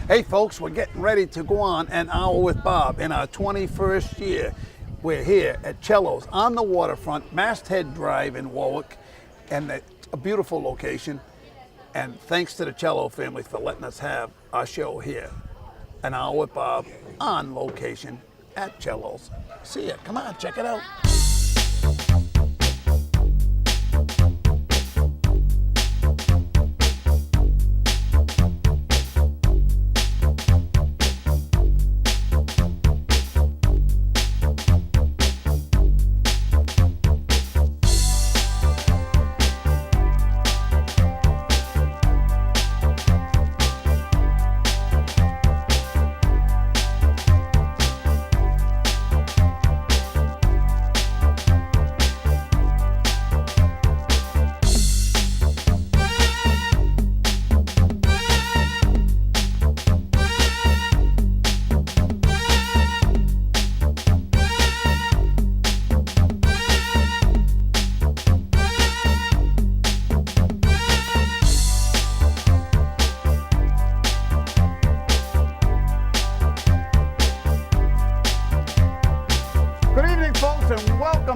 Hey folks, we're getting ready to go on an hour with Bob in our 21st year. We're here at Chelo's on the waterfront, Masthead Drive in Warwick, and it's a beautiful location. And thanks to the Chelo family for letting us have our show here. An hour with Bob on location at Chelo's. See ya, come on, check it out.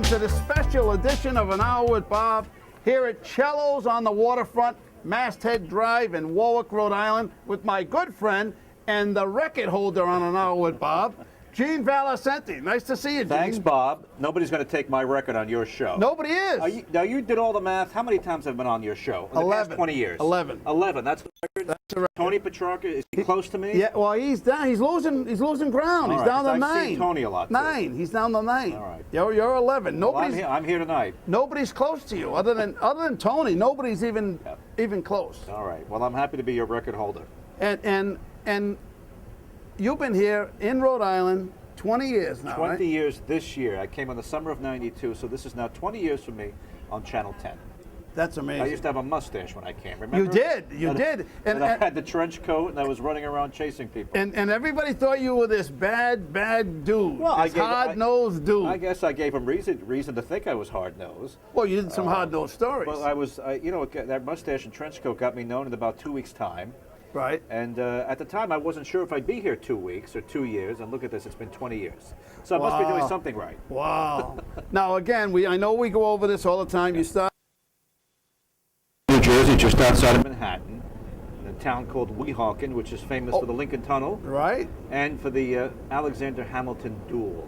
To the special edition of An Hour with Bob here at Chelo's on the waterfront, Masthead Drive in Warwick, Rhode Island, with my good friend and the record holder on An Hour with Bob, Gene Valicenti. Nice to see you, Gene. Thanks, Bob. Nobody's going to take my record on your show. Nobody is. Now, you did all the math. How many times have I been on your show? In the 11. past 20 years? 11. 11. That's the record? That's the record. Tony Petrarca, is he close to me? Yeah, well, he's down. He's losing ground. All He's right, down to I've 9. seen Tony a lot, too. 9. He's down to 9. All right. You're 11. Well, Nobody's. I'm here tonight. Nobody's close to you other than Tony. Nobody's even close. All right. Well, I'm happy to be your record holder. And you've been here in Rhode Island 20 years now, 20 right? years this year. I came in the summer of '92, so this is now 20 years for me on Channel 10. That's amazing. I used to have a mustache when I came, remember? You did. And I had the trench coat, and I was running around chasing people. And everybody thought you were this bad dude. Well, this hard-nosed dude. I guess I gave him reason to think I was hard-nosed. Well, you did some hard-nosed stories. Well, that mustache and trench coat got me known in about 2 weeks' time. Right. And at the time, I wasn't sure if I'd be here 2 weeks or 2 years. And look at this, it's been 20 years. So I must be doing something right. Wow. Now, again, I know we go over this all the time. You start New Jersey, just outside of Manhattan, in a town called Weehawken, which is famous for the Lincoln Tunnel. Right. And for the Alexander Hamilton duel.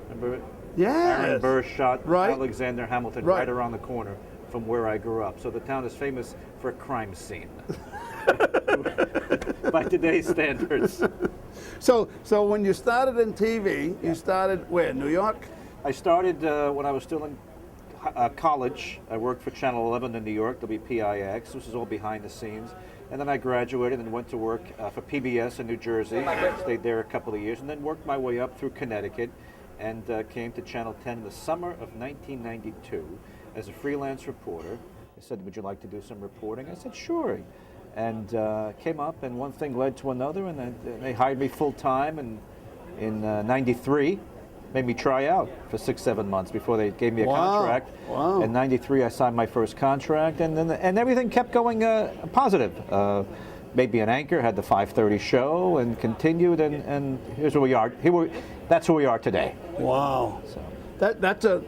Remember it? Yes. Aaron Burr shot Right. Alexander Hamilton right around the corner from where I grew up. So the town is famous for a crime scene. By today's standards. So when you started in TV, you started where? New York? I started when I was still in college. I worked for Channel 11 in New York, WPIX. This was all behind the scenes. And then I graduated and went to work for PBS in New Jersey. Stayed there a couple of years and then worked my way up through Connecticut and came to Channel 10 in the summer of 1992 as a freelance reporter. They said, would you like to do some reporting? I said, sure. And came up, and one thing led to another, and they hired me full-time in 93, made me try out for 6-7 months before they gave me a contract. Wow. In 93, I signed my first contract, and everything kept going positive. Maybe an anchor, had the 5:30 show, and continued, and here's where we are. That's who we are today. Wow. So. That's a...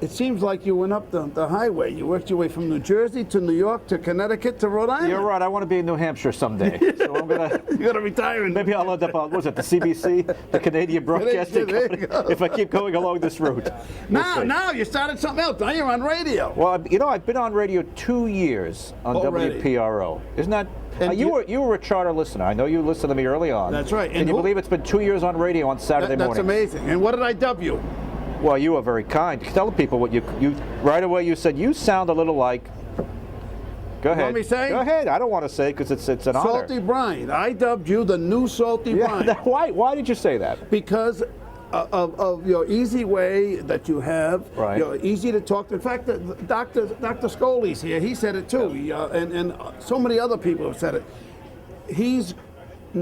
It seems like you went up the highway. You worked your way from New Jersey to New York to Connecticut to Rhode Island. You're right. I want to be in New Hampshire someday. So I'm gonna. You're gonna retire. Maybe I'll end up on, what was it, the CBC, the Canadian Broadcasting Company, if I keep going along this route. Now you started something else. Now you're on radio. Well, I've been on radio 2 years on Already. WPRO. Isn't that? And you were a charter listener. I know you listened to me early on. That's right. And you believe it's been 2 years on radio on Saturday mornings. That's amazing. And what did I dub you? Well, you were very kind. Tell people what you right away. You said you sound a little like. Go ahead. Want me to say? Go ahead. I don't want to say because it's an honor. Salty Brine. I dubbed you the new Salty Brine. Why did you say that? Because of your easy way that you have. Right. You're easy to talk to. In fact, Dr. Scully's here. He said it too. And so many other people have said it. He's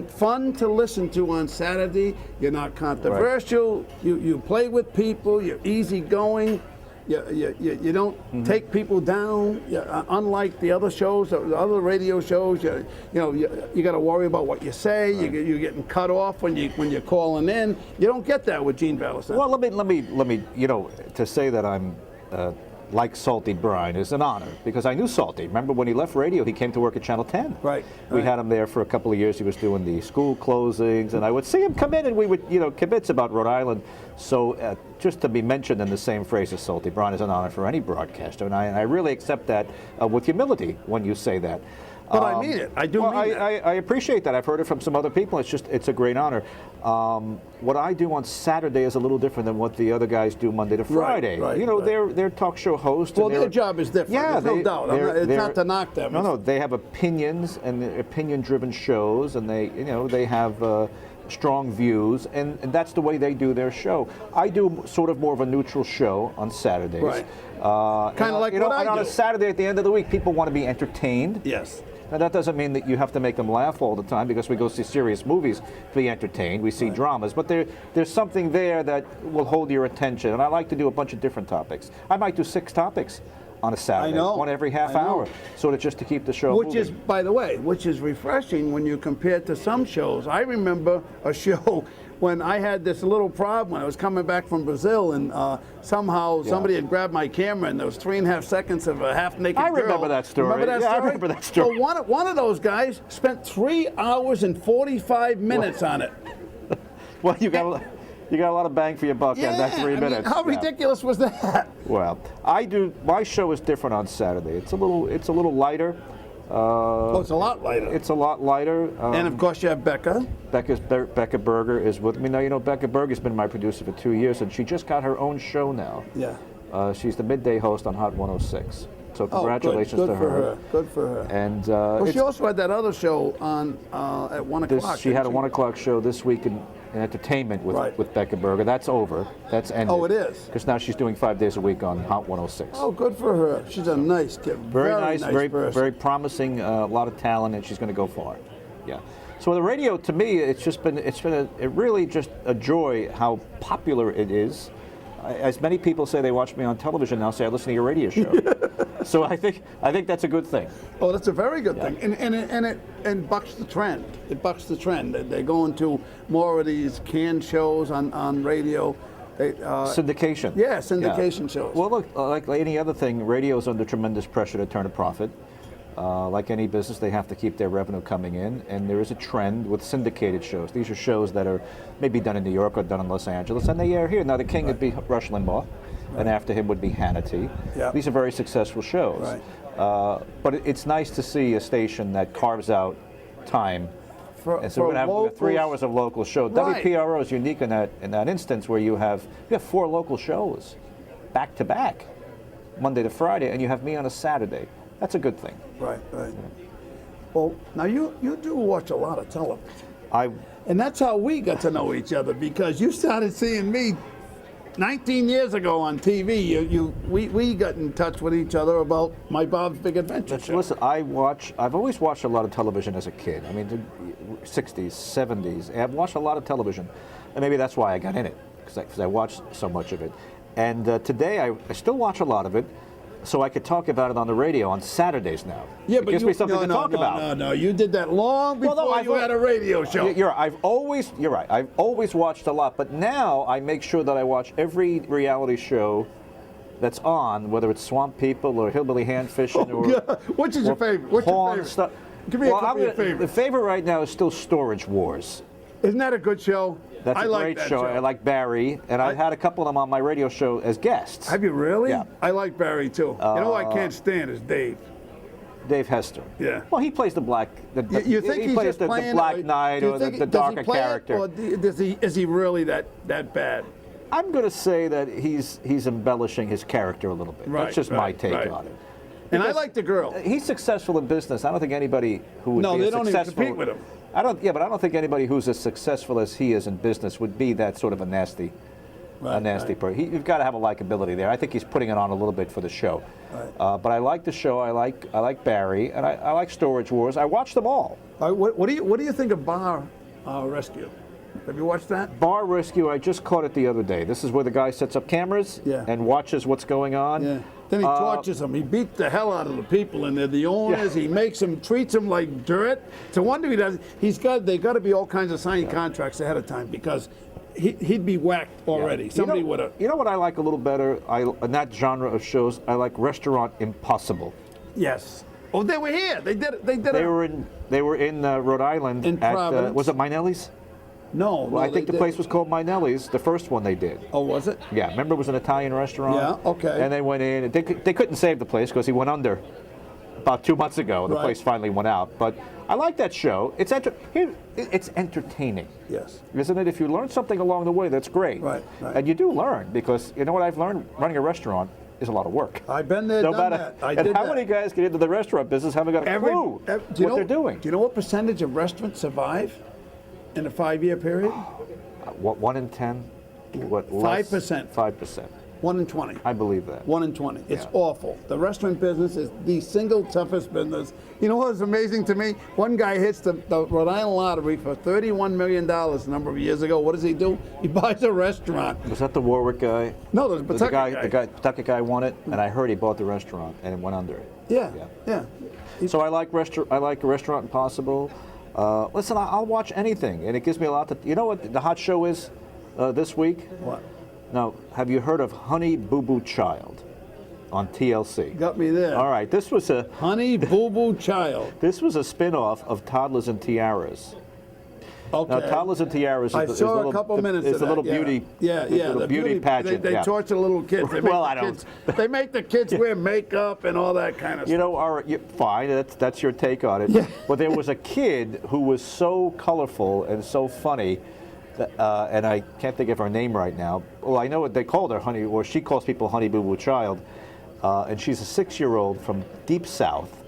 fun to listen to on Saturday. You're not controversial. Right. You play with people. You're easygoing. You don't take people down. Unlike the other shows, the other radio shows, you got to worry about what you say. Right. You're getting cut off when you're calling in. You don't get that with Gene Valentine. Well, let me. To say that I'm like Salty Brine is an honor because I knew Salty. Remember when he left radio, he came to work at Channel 10. Right. We had him there for a couple of years. He was doing the school closings, and I would see him come in, and we would, kibitz about Rhode Island. So just to be mentioned in the same phrase as Salty Brine is an honor for any broadcaster, and I really accept that with humility when you say that. But I mean it. I do mean it. I appreciate that. I've heard it from some other people. It's a great honor. What I do on Saturday is a little different than what the other guys do Monday to Friday. Right. They're talk show hosts. Well, their job is different. Yeah, there's no doubt. It's not to knock them. No, they have opinions and opinion-driven shows, and they have strong views, and that's the way they do their show. I do sort of more of a neutral show on Saturdays. Right. Kind of like what I do. On a Saturday at the end of the week, people want to be entertained. Yes. Now, that doesn't mean that you have to make them laugh all the time because we go see serious movies to be entertained. We see dramas, but there's something there that will hold your attention. And I like to do a bunch of different topics. I might do 6 topics on a Saturday, one every half hour, sort of just to keep the show moving. By the way, which is refreshing when you compare it to some shows. I remember a show when I had this little problem when I was coming back from Brazil, and somehow somebody had grabbed my camera, and there was 3.5 seconds of a half-naked girl. I remember that story. Remember that story? I remember that story. So one of those guys spent 3 hours and 45 minutes on it. Well, you got a lot of bang for your buck in that 3 minutes. How ridiculous was that? Well, my show is different on Saturday. It's a little lighter. It's a lot lighter. It's a lot lighter. And of course you have Becca. Becca Berger is with me now. Becca Berger's been my producer for 2 years, and she just got her own show now. Yeah. She's the midday host on Hot 106. So congratulations good to for her. Good for her. And she also had that other show on at 1 o'clock. She had a 1 o'clock show this week in entertainment with Becca Berger. That's over. That's ended. Oh, it is? Because now she's doing 5 days a week on Hot 106. Oh, good for her. She's a nice kid. Very nice person. very promising, a lot of talent, and she's going to go far. Yeah. So the radio, to me, it's really just a joy how popular it is. As many people say they watch me on television now, say I listen to your radio show. So I think that's a good thing. Oh, that's a very good thing, and it bucks the trend. It bucks the trend. They're going to more of these canned shows on radio. Syndication. Yeah, syndication shows. Well, look, like any other thing, radio is under tremendous pressure to turn a profit. Like any business, they have to keep their revenue coming in, and there is a trend with syndicated shows. These are shows that are maybe done in New York or done in Los Angeles, and they air here. Now, the king would be Rush Limbaugh, and after him would be Hannity. Yeah. These are very successful shows. Right. But it's nice to see a station that carves out time. And so we're going to have 3 hours of local show. Right. WPRO is unique in that instance where you have 4 local shows back to back, Monday to Friday, and you have me on a Saturday. That's a good thing. Right. Well, now you do watch a lot of television. And that's how we got to know each other, because you started seeing me 19 years ago on TV. We got in touch with each other about my Bob's Big Adventure show. Listen, I've always watched a lot of television as a kid. I mean, the 60s, 70s. I've watched a lot of television, and maybe that's why I got in it, because I watched so much of it. And today I still watch a lot of it, so I could talk about it on the radio on Saturdays now. Yeah, it gives me something to talk about. No, you did that long before you had a radio show. You're right. I've always watched a lot, but now I make sure that I watch every reality show that's on, whether it's Swamp People or Hillbilly Hand Fishing or which is your favorite? What's your favorite? Stuff. Give me a couple of your favorites. The favorite right now is still Storage Wars. Isn't that a good show? That's a great show. I like Barry, and I've had a couple of them on my radio show as guests. Have you really? Yeah. I like Barry too. You know who I can't stand is Dave. Dave Hester. Yeah. Well, he plays the black. You think he plays the Black Knight or the darker character. Or is he really that bad? I'm going to say that he's embellishing his character a little bit. Right, That's just my take on it. And I like the girl. He's successful in business. I don't think anybody who would be they as don't successful. even compete with him. But I don't think anybody who's as successful as he is in business would be that sort of a nasty person. You've got to have a likability there. I think he's putting it on a little bit for the show. Right. But I like the show. I like Barry, and I like Storage Wars. I watch them all. What do you think of Bar Rescue? Have you watched that? Bar Rescue, I just caught it the other day. This is where the guy sets up cameras and watches what's going on. Yeah. Then he tortures them. He beats the hell out of the people, and they're the owners. He makes them, treats them like dirt. It's a wonder he does. They got to be all kinds of signing contracts ahead of time because he'd be whacked already. Somebody would have. You know what I like a little better? In that genre of shows, I like Restaurant Impossible. Yes. Oh, they were here. They did it. They were in Rhode Island In at Providence. was it Minelli's? No. Well, I think the place was called Minelli's, the first one they did. Oh, was it? Yeah, remember it was an Italian restaurant? Yeah, okay. And they went in, and they couldn't save the place because he went under about 2 months ago. The place finally went out. But I like that show. It's entertaining. Yes. Isn't it? If you learn something along the way, that's great. Right. And you do learn, because you know what I've learned? Running a restaurant is a lot of work. I've been there, done that. And how many guys get into the restaurant business haven't got a clue what they're doing? Do you know what percentage of restaurants survive in a 5-year period? What, 1 in 10? What, 5%. 5%. 1 in 20. I believe that. 1 in 20. It's awful. The restaurant business is the single toughest business. You know what's amazing to me? One guy hits the Rhode Island lottery for $31 million a number of years ago. What does he do? He buys a restaurant. Was that the Warwick guy? No, there's Pawtucket guy. The Pawtucket guy won it, and I heard he bought the restaurant and it went under it. Yeah. So I like Restaurant Impossible. Listen, I'll watch anything, and it gives me a lot to. You know what the hot show is this week? What? Now, have you heard of Honey Boo Boo Child on TLC? Got me there. All right, this was a Honey Boo Boo Child. This was a spin-off of Toddlers and Tiaras. Okay. Now, Toddlers and Tiaras is a couple minutes it's of a little that, beauty, the beauty pageant. They torture little kids. They make they make the kids wear makeup and all that kind of stuff. You know, fine, that's your take on it. Yeah. But there was a kid who was so colorful and so funny, and I can't think of her name right now. Well, I know what they called her, Honey, or she calls people Honey Boo Boo Child, and she's a 6-year-old from Deep South.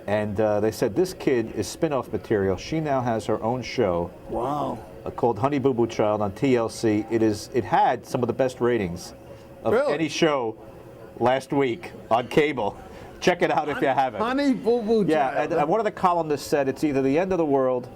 And they said this kid is spin-off material. She now has her own show. Wow. Called Honey Boo Boo Child on TLC. It had some of the best ratings of any show last week on cable. Check it out if you haven't. Honey Boo Boo Child. Yeah, and one of the columnists said it's either the end of the world,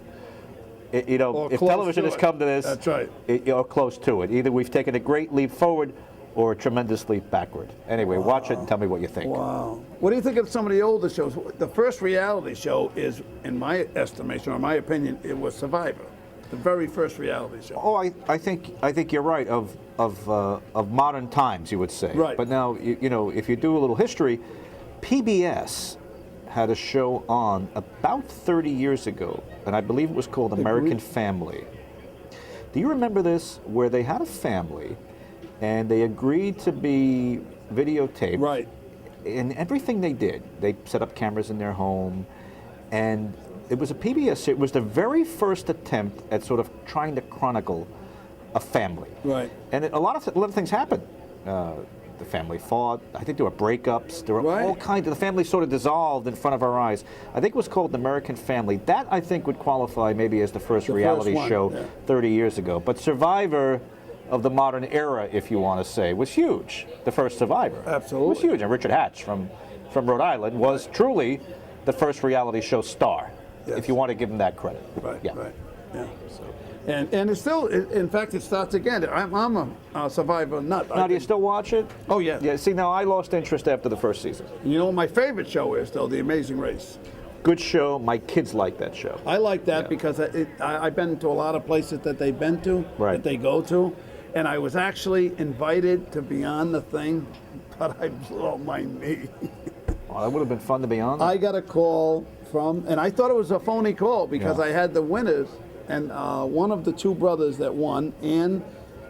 if television has come to this, that's right, or close to it. Either we've taken a great leap forward or a tremendous leap backward. Anyway, watch it and tell me what you think. Wow. What do you think of some of the older shows? The first reality show is, in my estimation, or my opinion, it was Survivor. The very first reality show. Oh, I think you're right. Of modern times, you would say. Right. But now, you know, if you do a little history, PBS had a show on about 30 years ago, and I believe it was called American Family. Do you remember this? Where they had a family, and they agreed to be videotaped. Right. And everything they did, they set up cameras in their home, and it was a PBS. It was the very first attempt at sort of trying to chronicle a family. Right. And a lot of things happened. The family fought. I think there were breakups. There were all kinds of. The family sort of dissolved in front of our eyes. I think it was called American Family. That I think would qualify maybe as the first reality show 30 years ago. But Survivor of the modern era, if you want to say, was huge. The first Survivor. Absolutely. It was huge. And Richard Hatch from Rhode Island was truly the first reality show star, if you want to give him that credit. Right. Yeah. Right. Yeah. So. And it's still, in fact, it starts again. I'm a Survivor nut. Now, do you still watch it? Oh, yeah. Yeah. See, now I lost interest after the first season. You know what my favorite show is, though? The Amazing Race. Good show. My kids like that show. I like that because I've been to a lot of places that they've been to, that they go to, and I was actually invited to be on the thing, but I blew out my knee. Oh, that would have been fun to be on. I got a call from, and I thought it was a phony call because I had the winners, and one of the two brothers that won, and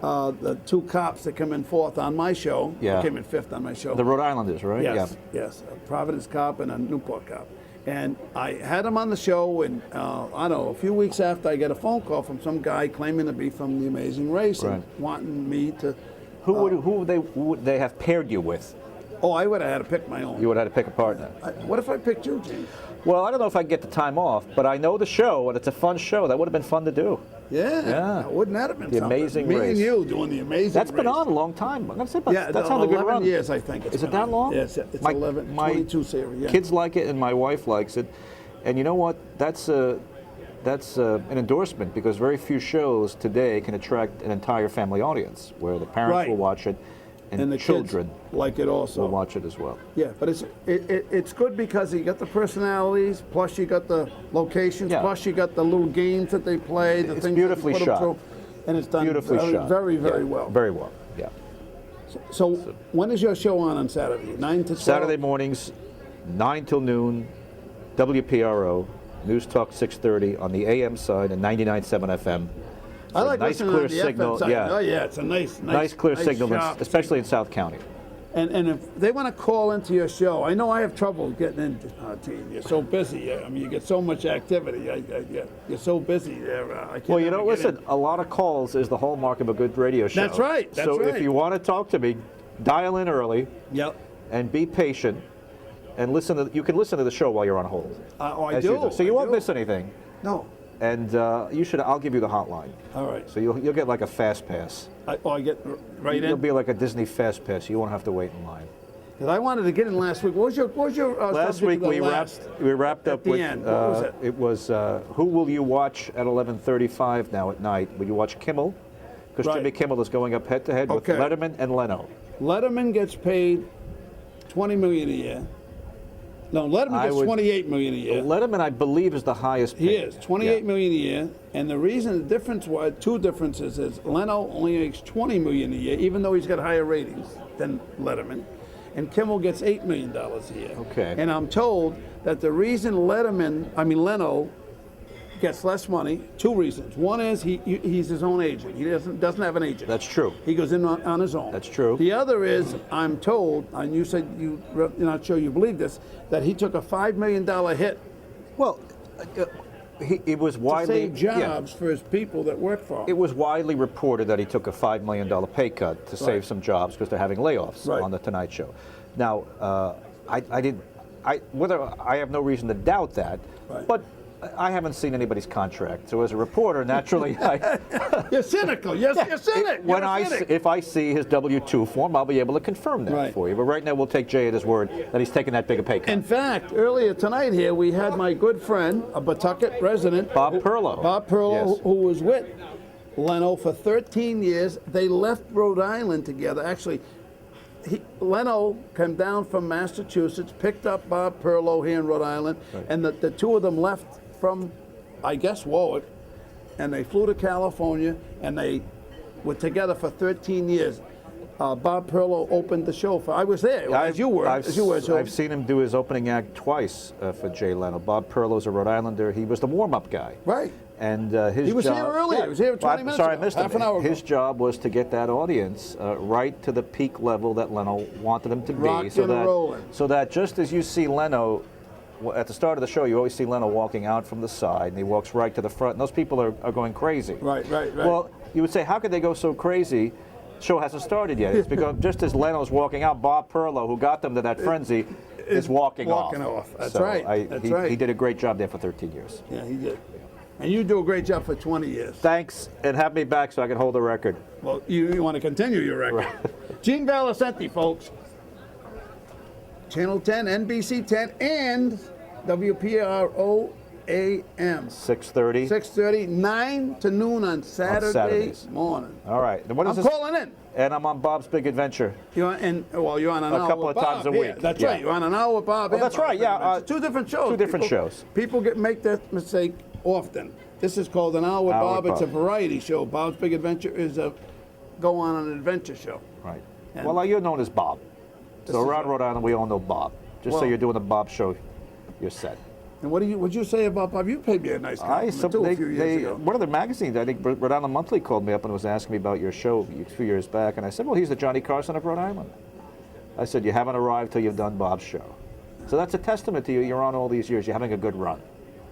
the two cops that come in fourth on my show, came in fifth on my show. The Rhode Islanders, right? Yes, a Providence cop and a Newport cop. And I had them on the show, and I don't know, a few weeks after, I get a phone call from some guy claiming to be from The Amazing Race and wanting me to. Who would they have paired you with? Oh, I would have had to pick my own. You would have had to pick a partner. What if I picked you, James? Well, I don't know if I can get the time off, but I know the show, and it's a fun show. That would have been fun to do. Yeah. Wouldn't that have been The something? Amazing Me Race. and you doing The Amazing Race. That's been on a long time. I'm going to say that's how the good 11 run. years, I think. Is it that long? Yes, it's 11, 22 series. Yeah. Kids like it, and my wife likes it. And you know what? That's that's an endorsement, because very few shows today can attract an entire family audience, where the parents Right. will watch it and the children kids like it also. will watch it as well. Yeah, but it's good because you got the personalities, plus you got the locations, Yeah. plus you got the little games that they play, the It's things beautifully that you put 'em shot. through, and it's done Beautifully shot. very, very Yeah, well. Very well, yeah. So when is your show on Saturday? 9 to 12? Saturday mornings, 9 till noon, WPRO, News Talk 630 on the AM side and 99.7 FM. I like nice listening clear on the signal. FM side. Yeah. Oh yeah, it's a Nice clear signal, sharp especially in South County. And if they want to call into your show, I know I have trouble getting into to you. You're so busy. I mean, you get so much activity. You're so busy there. I can't Well, you ever know, get listen, in. a lot of calls is the hallmark of a good radio show. That's right, that's so right. if you want to talk to me, dial in early Yep. and be patient and listen to. You can listen to the show while you're on hold. I as do. you So you I won't do. miss anything. No. And you should. I'll give you the hotline. All right. So you'll get like a fast pass. I get right You'll in. be like a Disney fast pass. You won't have to wait in line. 'Cause I wanted to get in last week. What was your Last subject week of the we last- wrapped at up the with end? What was it? it was who will you watch at 11:35 now at night? Will you watch Kimmel? Because Right. Jimmy Kimmel is going up head to head with Okay. Letterman and Leno. Letterman gets paid $20 million a year. No, Letterman I gets would- $28 million a year. Letterman, I believe, is the highest paid. He is $28 Yeah. million a year, and the reason, the difference, two differences is Leno only makes $20 million a year, even though he's got higher ratings than Letterman, and Kimmel gets $8 million a year. Okay. And I'm told that the reason Leno gets less money, two reasons. One is he's his own agent. He doesn't have an agent. That's true. He goes in on his own. That's true. The other is, I'm told, and you said you're not sure you believe this, that he took a $5 million hit Well, it was to widely save jobs for his people that work for him. It was widely reported that he took a $5 million pay cut to save some jobs because they're having layoffs Right. on the Tonight Show. Now, whether I have no reason to doubt that, Right. but I haven't seen anybody's contract. So as a reporter, naturally, You're cynical. You're cynic. when You're a cynic. if I see his W-2 form, I'll be able to confirm that Right. for you. But right now, we'll take Jay at his word that he's taking that big a pay cut. In fact, earlier tonight here, we had my good friend, a Pawtucket resident, Bob Perlow. Bob Perlow, Yes. who was with Leno for 13 years. They left Rhode Island together. Actually, Leno came down from Massachusetts, picked up Bob Perlow here in Rhode Island, and the two of them left from, I guess, Warwick, and they flew to California, and they were together for 13 years. Bob Perlow opened the show for. I was there, as you were. So I've seen him do his opening act twice for Jay Leno. Bob Perlow's a Rhode Islander. He was the warm-up guy. right. And his He was job, here earlier. He was here 20 minutes Sorry, ago, I missed half him. an hour ago. His job was to get that audience right to the peak level that Leno wanted him to be. Rocking and rolling. So that just as you see Leno, at the start of the show, you always see Leno walking out from the side, and he walks right to the front, and those people are going crazy. Right. Well, you would say, how could they go so crazy? Show hasn't started yet. It's because just as Leno's walking out, Bob Perlow, who got them to that frenzy, is walking off. That's So right. That's right. He did a great job there for 13 years. Yeah, he did. And you do a great job for 20 years. Thanks, and have me back so I can hold the record. Well, you want to continue your record. Gene Valicenti, folks. Channel 10, NBC 10, and WPRO AM. 6:30. 6:30, 9 to noon on Saturday Saturdays. morning. All right. And what is I'm this? calling in. And I'm on Bob's Big Adventure. You're on an couple hour of with times Bob. a Yeah, week. that's Yeah. right. You're on an hour with Bob. Oh, and that's Bob. right, yeah, Two different shows. two different shows. People make that mistake often. This is called an hour with Hour with Bob. It's a Bob. variety show. Bob's Big Adventure is a go on an adventure show. Right. And- Well, you're known as Bob. So This is around Rhode Island, we all know Bob. Just so Well- you're doing the Bob show, you're set. And what'd you say about Bob? You paid me a nice compliment too a few years ago. One of the magazines, I think Rhode Island Monthly, called me up and was asking me about your show a few years back, and I said, well, he's the Johnny Carson of Rhode Island. I said, you haven't arrived till you've done Bob's show. So that's a testament to you. You're on all these years. You're having a good run.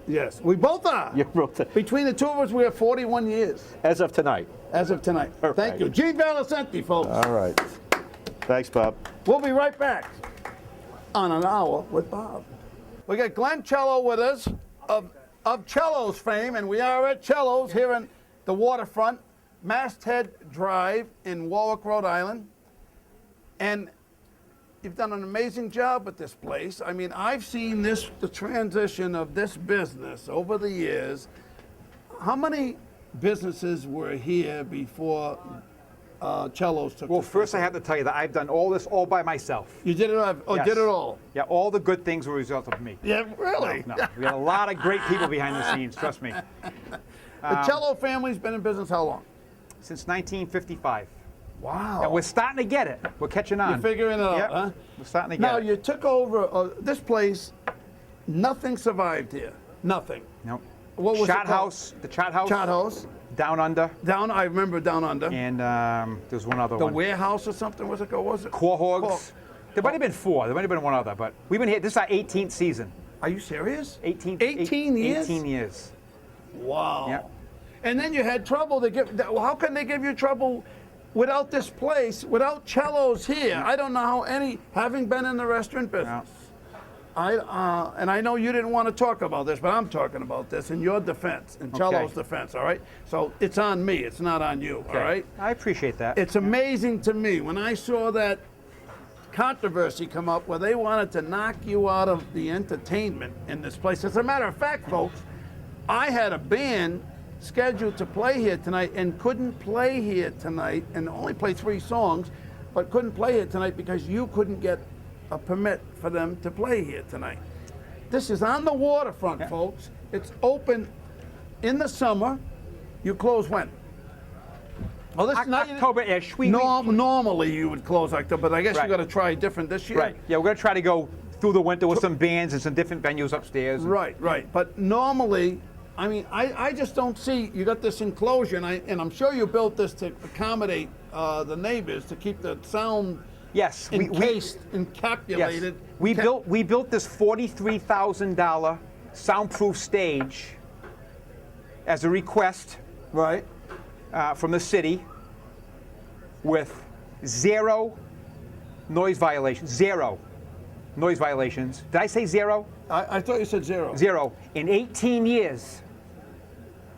Yes, we both are. You wrote Between the two of us, we have 41 years as of tonight. as of tonight. All Thank right. you. Gene Valicenti, folks. All right. Thanks, Bob. We'll be right back on an hour with Bob. We got Glenn Chelo with us of Chelo's fame, and we are at Chelo's here in the waterfront, Masthead Drive in Warwick, Rhode Island. And you've done an amazing job with this place. I mean, I've seen the transition of this business over the years how many businesses were here before Chelo's took? Well, this first I place have to tell you that I've done all this all by myself. over? You did it all? Oh, Yes. did it all? Yeah, all the good things were a result of me. Yeah, really? No, we got a lot of great people behind the scenes, trust me. The Chelo family's been in business how long? Since 1955. Wow. And we're starting to get it. We're catching on. You're figuring it out, Yep. huh? We're starting to get Now, it. you took over this place, nothing survived here. Nothing. Nope. What was Chart it called? House, the Chart House, Chart House. Down Under, I remember Down Under. and there's one other The one. warehouse or something, was it called? Was it? Quahog's. There might have been four. There might have been one other, but we've been here. This is our 18th season. Are you serious? 18 years? 18 years. Wow. Yep. And then you had trouble. How can they give you trouble without this place, without Chelo's here? I don't know how having been in the restaurant business. And I know you didn't want to talk about this, but I'm talking about this in your defense, in Chelo's defense, all right? So it's on me, it's not on you, all right? I appreciate that. It's amazing to me when I saw that controversy come up where they wanted to knock you out of the entertainment in this place. As a matter of fact, folks, I had a band scheduled to play here tonight and couldn't play here tonight, and only play 3 songs, but couldn't play here tonight because you couldn't get a permit for them to play here tonight. This is on the waterfront, folks. It's open in the summer. You close when? Well, this October-ish. Normally you would close October, but I guess Right. you got to try different this year. Right. Yeah, we're going to try to go through the winter with some bands and some different venues upstairs. Right, right. But normally, I mean, I just don't see, you got this enclosure, and I'm sure you built this to accommodate the neighbors, to keep the sound Yes. encased, Yes. encapsulated. We built this $43,000 soundproof stage as a request Right. from the city with 0 noise violations. 0 noise violations. Did I say 0? I thought you said 0. 0 in 18 years.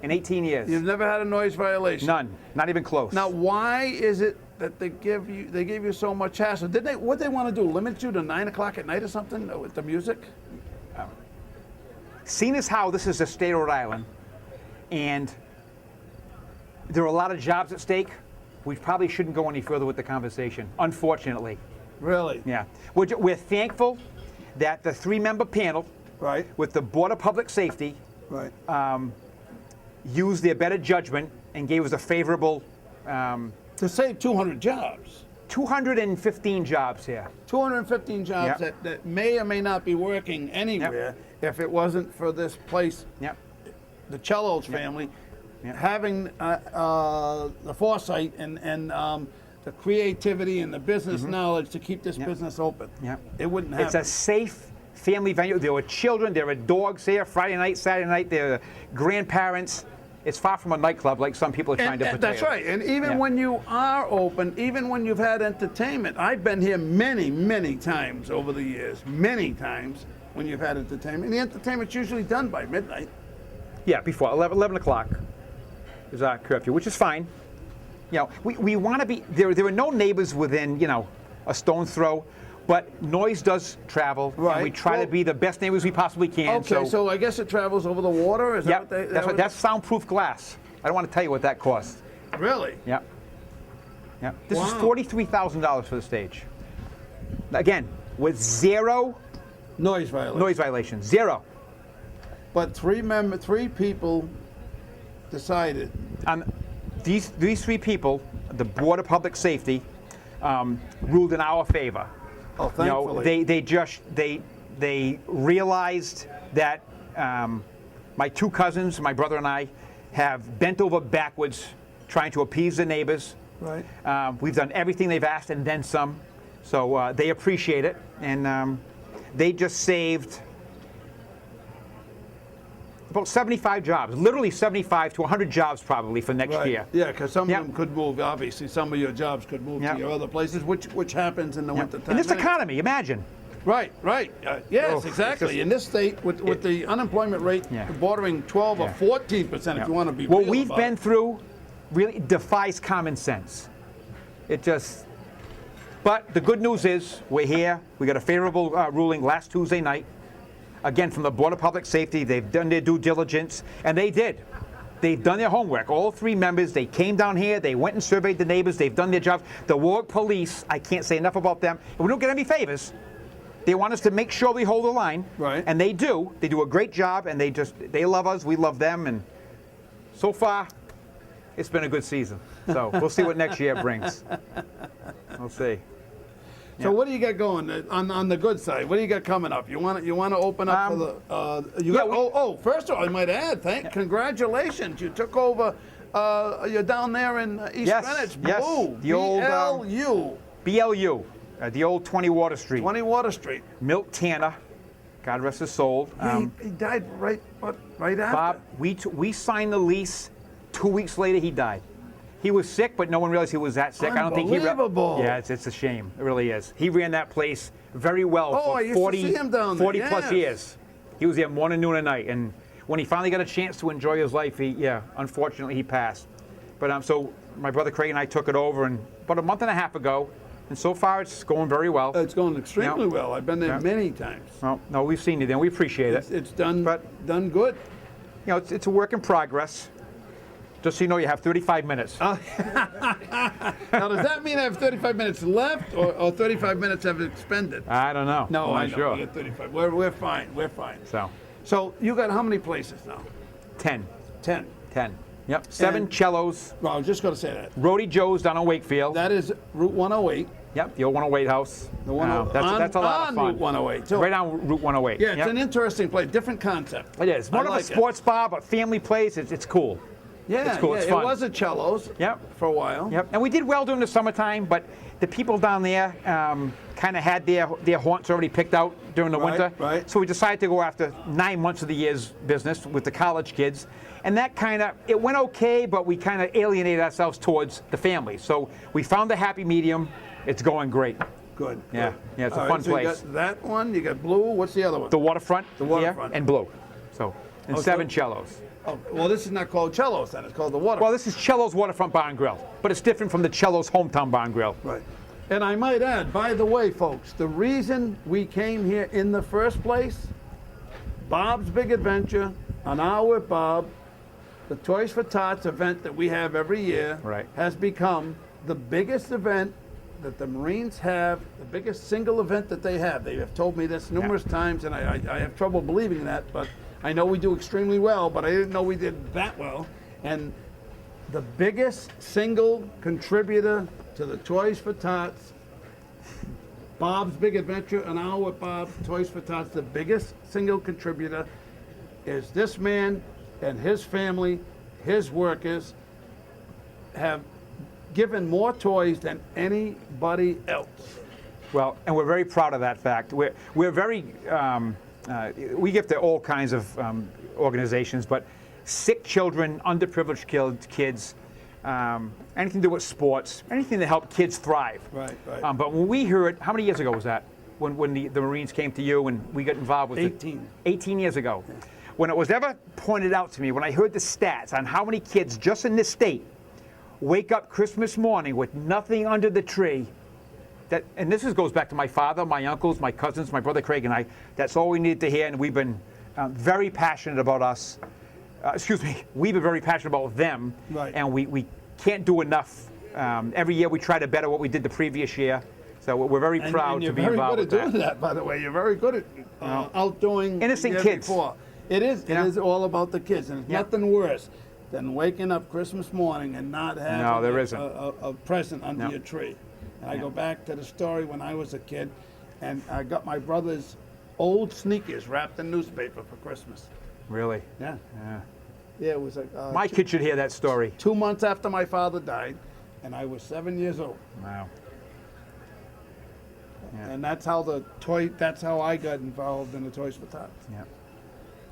In 18 years. You've never had a noise violation? None. Not even close. Now, why is it that they give you so much hassle? What they want to do, limit you to 9 o'clock at night or something with the music? Seeing as how this is the state of Rhode Island, and there are a lot of jobs at stake, we probably shouldn't go any further with the conversation, unfortunately. Really? Yeah. We're thankful that the 3-member panel Right. with the Board of Public Safety Right. used their better judgment and gave us a favorable To save 200 jobs. 215 jobs here. 215 jobs Yep. that may or may not be working anywhere if it wasn't for this place, Yep. the Chelo's family, Yep. having the foresight and the creativity and the business knowledge to keep this business open. Yep. It wouldn't happen. It's a safe family venue. There were children, there were dogs here, Friday night, Saturday night, there were grandparents. It's far from a nightclub like some people are trying to portray. That's right. And even when you are open, even when you've had entertainment, I've been here many, many times over the years, many times when you've had entertainment. The entertainment's usually done by midnight. Yeah, before 11 o'clock is our curfew, which is fine. You know, we want to be, there are no neighbors within, a stone's throw, but noise does travel, Right. and we try to be the best neighbors we possibly can. Okay, so I guess it travels over the water? Is that yeah, what they... that's soundproof glass. I don't want to tell you what that costs. Really? Yeah. Yeah. This is Wow. $43,000 for the stage. Again, with 0 Noise violation. noise violations. 0. But three people decided. These 3 people, the Board of Public Safety, ruled in our favor. Oh, thankfully. They realized that my 2 cousins, my brother and I, have bent over backwards trying to appease the neighbors. Right. We've done everything they've asked and then some. So they appreciate it, and they just saved about 75 jobs, literally 75 to 100 jobs probably for next Right. year. Yeah, because some Yep. of them could move. Obviously, some of your jobs could move Yep. to your other places, which happens in the wintertime. In this anyway. economy, imagine. Right, right. Yes, Oh, it's exactly. just- In this state, with the unemployment rate Yeah. bordering 12 or Yeah. 14%, if you want to be What real we've about been it. through really defies common sense. It just. But the good news is we're here. We got a favorable ruling last Tuesday night. Again, from the Board of Public Safety, they've done their due diligence, and they did. they've done their homework. All 3 members, they came down here, they went and surveyed the neighbors, they've done their jobs. The Warwick Police, I can't say enough about them. And we don't get any favors. They want us to make sure we hold the line. Right. And they do. They do a great job, and they love us, we love them, and so far, it's been a good season. So we'll see what next year brings. We'll see. So what do you got going on the good side? What do you got coming up? You want to open up for the first of all, I might add, congratulations. You took over you're down there in East Greenwich. Yes. Blue. The old BLU, the old 20 Water Street. 20 Water Street. Milt Tanner, God rest his soul. He died right after. Bob, we signed the lease. 2 weeks later, he died. He was sick, but no one realized he was that sick. I don't think he. Unbelievable. Yeah, it's a shame. It really is. He ran that place very well for I used 40, to see him down there. 40 plus Yes. years. He was there morning, noon, and night. And when he finally got a chance to enjoy his life, unfortunately, he passed. But so my brother Craig and I took it over, and about a month and a half ago, and so far it's going very well. It's going extremely well. I've been there many times. Well, no, we've seen you there. We appreciate it. It's done done good. It's a work in progress. Just so you know, you have 35 minutes. Now, does that mean I have 35 minutes left, or 35 minutes have expended? I don't know. No, I'm I not know. sure. We got 35. We're fine. We're fine. So you got how many places now? 10. 10. Yep. 7 And- Cellos. Well, I was just going to say that. Rody Joe's down on Wakefield. That is Route 108. Yep. The old 108 house. The one That's a lot of fun. Route 108. So, Right on Route 108. yeah, it's Yep. an interesting place. Different concept. It is. More I of like a sports bar, but family place. It's cool. Yeah, It's cool. yeah. It's It fun. was a Cello's. Yep. For a while. Yep. And we did well during the summertime, but the people down there kind of had their haunts already picked out during the winter. Right. So we decided to go after 9 months of the year's business with the college kids. And that it went okay, but we kind of alienated ourselves towards the family. So we found the happy medium. It's going great. Good. Yeah. good. Yeah, it's a All fun so place. You got that one. You got Blue. What's the other one? The waterfront. The waterfront. Here, and Blue. So, and Oh, 7 so- Cellos. Oh, well, this is not called Cello's then. It's called the Water. Well, this is Cello's Waterfront Bar and Grill, but it's different from the Cello's Hometown Bar and Grill. Right. And I might add, by the way, folks, the reason we came here in the first place, Bob's Big Adventure, an hour with Bob, the Toys for Tots event that we have every year, Right. has become the biggest event that the Marines have, the biggest single event that they have. They have told me this numerous times, and I have trouble believing that, but I know we do extremely well, but I didn't know we did that well. And the biggest single contributor to the Toys for Tots, Bob's Big Adventure, an hour with Bob, Toys for Tots, the biggest single contributor is this man and his family, his workers, have given more toys than anybody else. Well, and we're very proud of that fact. We're very, we give to all kinds of organizations, but sick children, underprivileged kids, anything to do with sports, anything to help kids thrive. Right. But when we heard, how many years ago was that? When the Marines came to you and we got involved with 18. 18 years ago. When it was ever pointed out to me, when I heard the stats on how many kids just in this state wake up Christmas morning with nothing under the tree, and this goes back to my father, my uncles, my cousins, my brother Craig and I, that's all we needed to hear, and we've been very passionate about us. We've been very passionate about them, Right. and we can't do enough. Every year we try to better what we did the previous year, so we're very proud to be involved with You're very good at doing that. that, by the way. You're very good at outdoing Innocent the year kids. before. It is. You know? It is all about the kids, and it's Yeah. nothing worse than waking up Christmas morning and not having No, there isn't. a present under No. your tree. And I go back to the story when I was a kid, and I got my brother's old sneakers wrapped in newspaper for Christmas. Really? Yeah. Yeah. Yeah, it was My kid should hear that story. 2 months after my father died, and I was 7 years old. Wow. Yeah. And that's how that's how I got involved in the Toys for Tots. Yeah.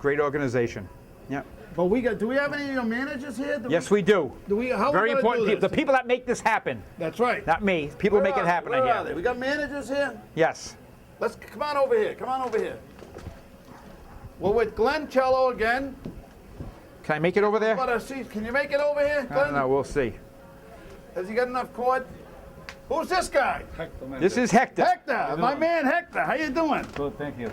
Great organization. Yeah. But do we have any of your managers here? Yes, we do. How Very we gonna important do people. The this? people that make this happen. That's right. Not me. People make it happen Where here. are they? We got managers here? Yes. Come on over here. Come on over here. We're with Glenn Chelo again. Can I make it over there? What a seat. Can you make it over here, I Glenn? don't know. We'll see. Has he got enough cord? Who's this guy? This is Hector. Hector, my man Hector. How you doing? Good, thank you.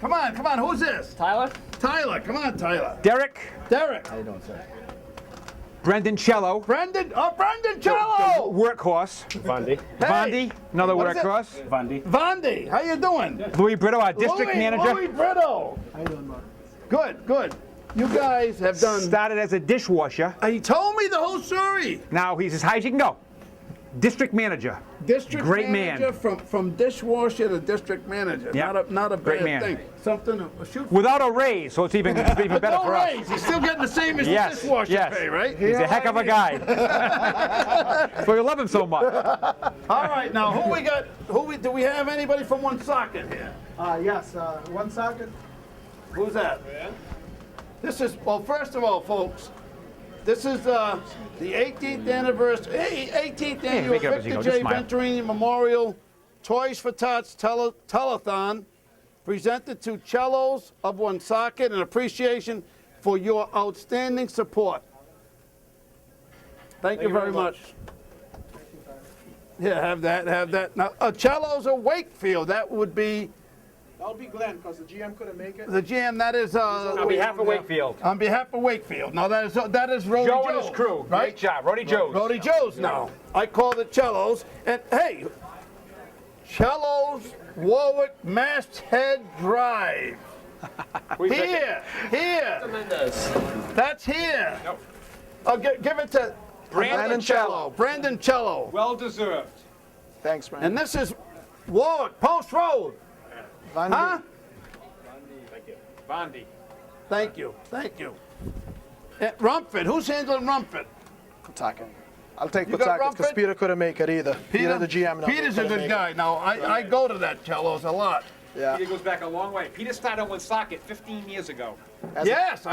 Come on. Who's this? Tyler? Tyler. Come on, Tyler. Derek. Derek. How you doing, sir? Brendan Chelo, Brendan the Chelo. workhorse. Vandi. Vandi, another What is it? workhorse. Vandi. Vandi, how you doing? Louis Brito, our district manager. Louis Brito. How you doing, Mark? Good, good. You guys have done. Started as a dishwasher. He told me the whole story. Now he's as high as you can go. District manager. District Great manager man. from dishwasher to district manager. Yep. Not a Great bad man. thing. Something to shoot. Without a raise, so it's even better No for us. raise. He's still getting the same as Yes, the dishwasher yes. pay, right? He's a heck of a guy. So you love him so much. All right, now who we got? Do we have anybody from Woonsocket here? Yes, one socket. Who's that? This is, well, first of all, folks, this is the 18th anniversary, 18th annual make it up as you Victor go, just J. smile. Venturini Memorial Toys for Tots Telethon, presented to Chelos of Woonsocket in appreciation for your outstanding support. Thank you very much. Yeah, have that. Now, Chelos of Wakefield, that would be That'll be Glenn, because the GM couldn't make it. the GM, that is... On behalf of Wakefield. On behalf of Wakefield. Now, that is Rody Joe Joe's, and his crew. right? Great job. Rody Joe's. Rody Joe's now. I call it Chelos. And hey, Chelos Warwick Masthead Drive. Here. That's here. Nope. I'll give it to Brandon Chelo. Brandon Chelo. Well deserved. Thanks, man. And this is Warwick Post Road. Vandi. Huh? Bondi. Thank you. Rumford. Who's handling Rumford? Pawtucket. I'll take You got Pawtucket because Rumford? Peter couldn't make it either. Peter, the GM. Peter's a good guy. Now, I go to that Chelos a lot. Yeah. Peter goes back a long way. Peter started on Woonsocket 15 years ago. Yes,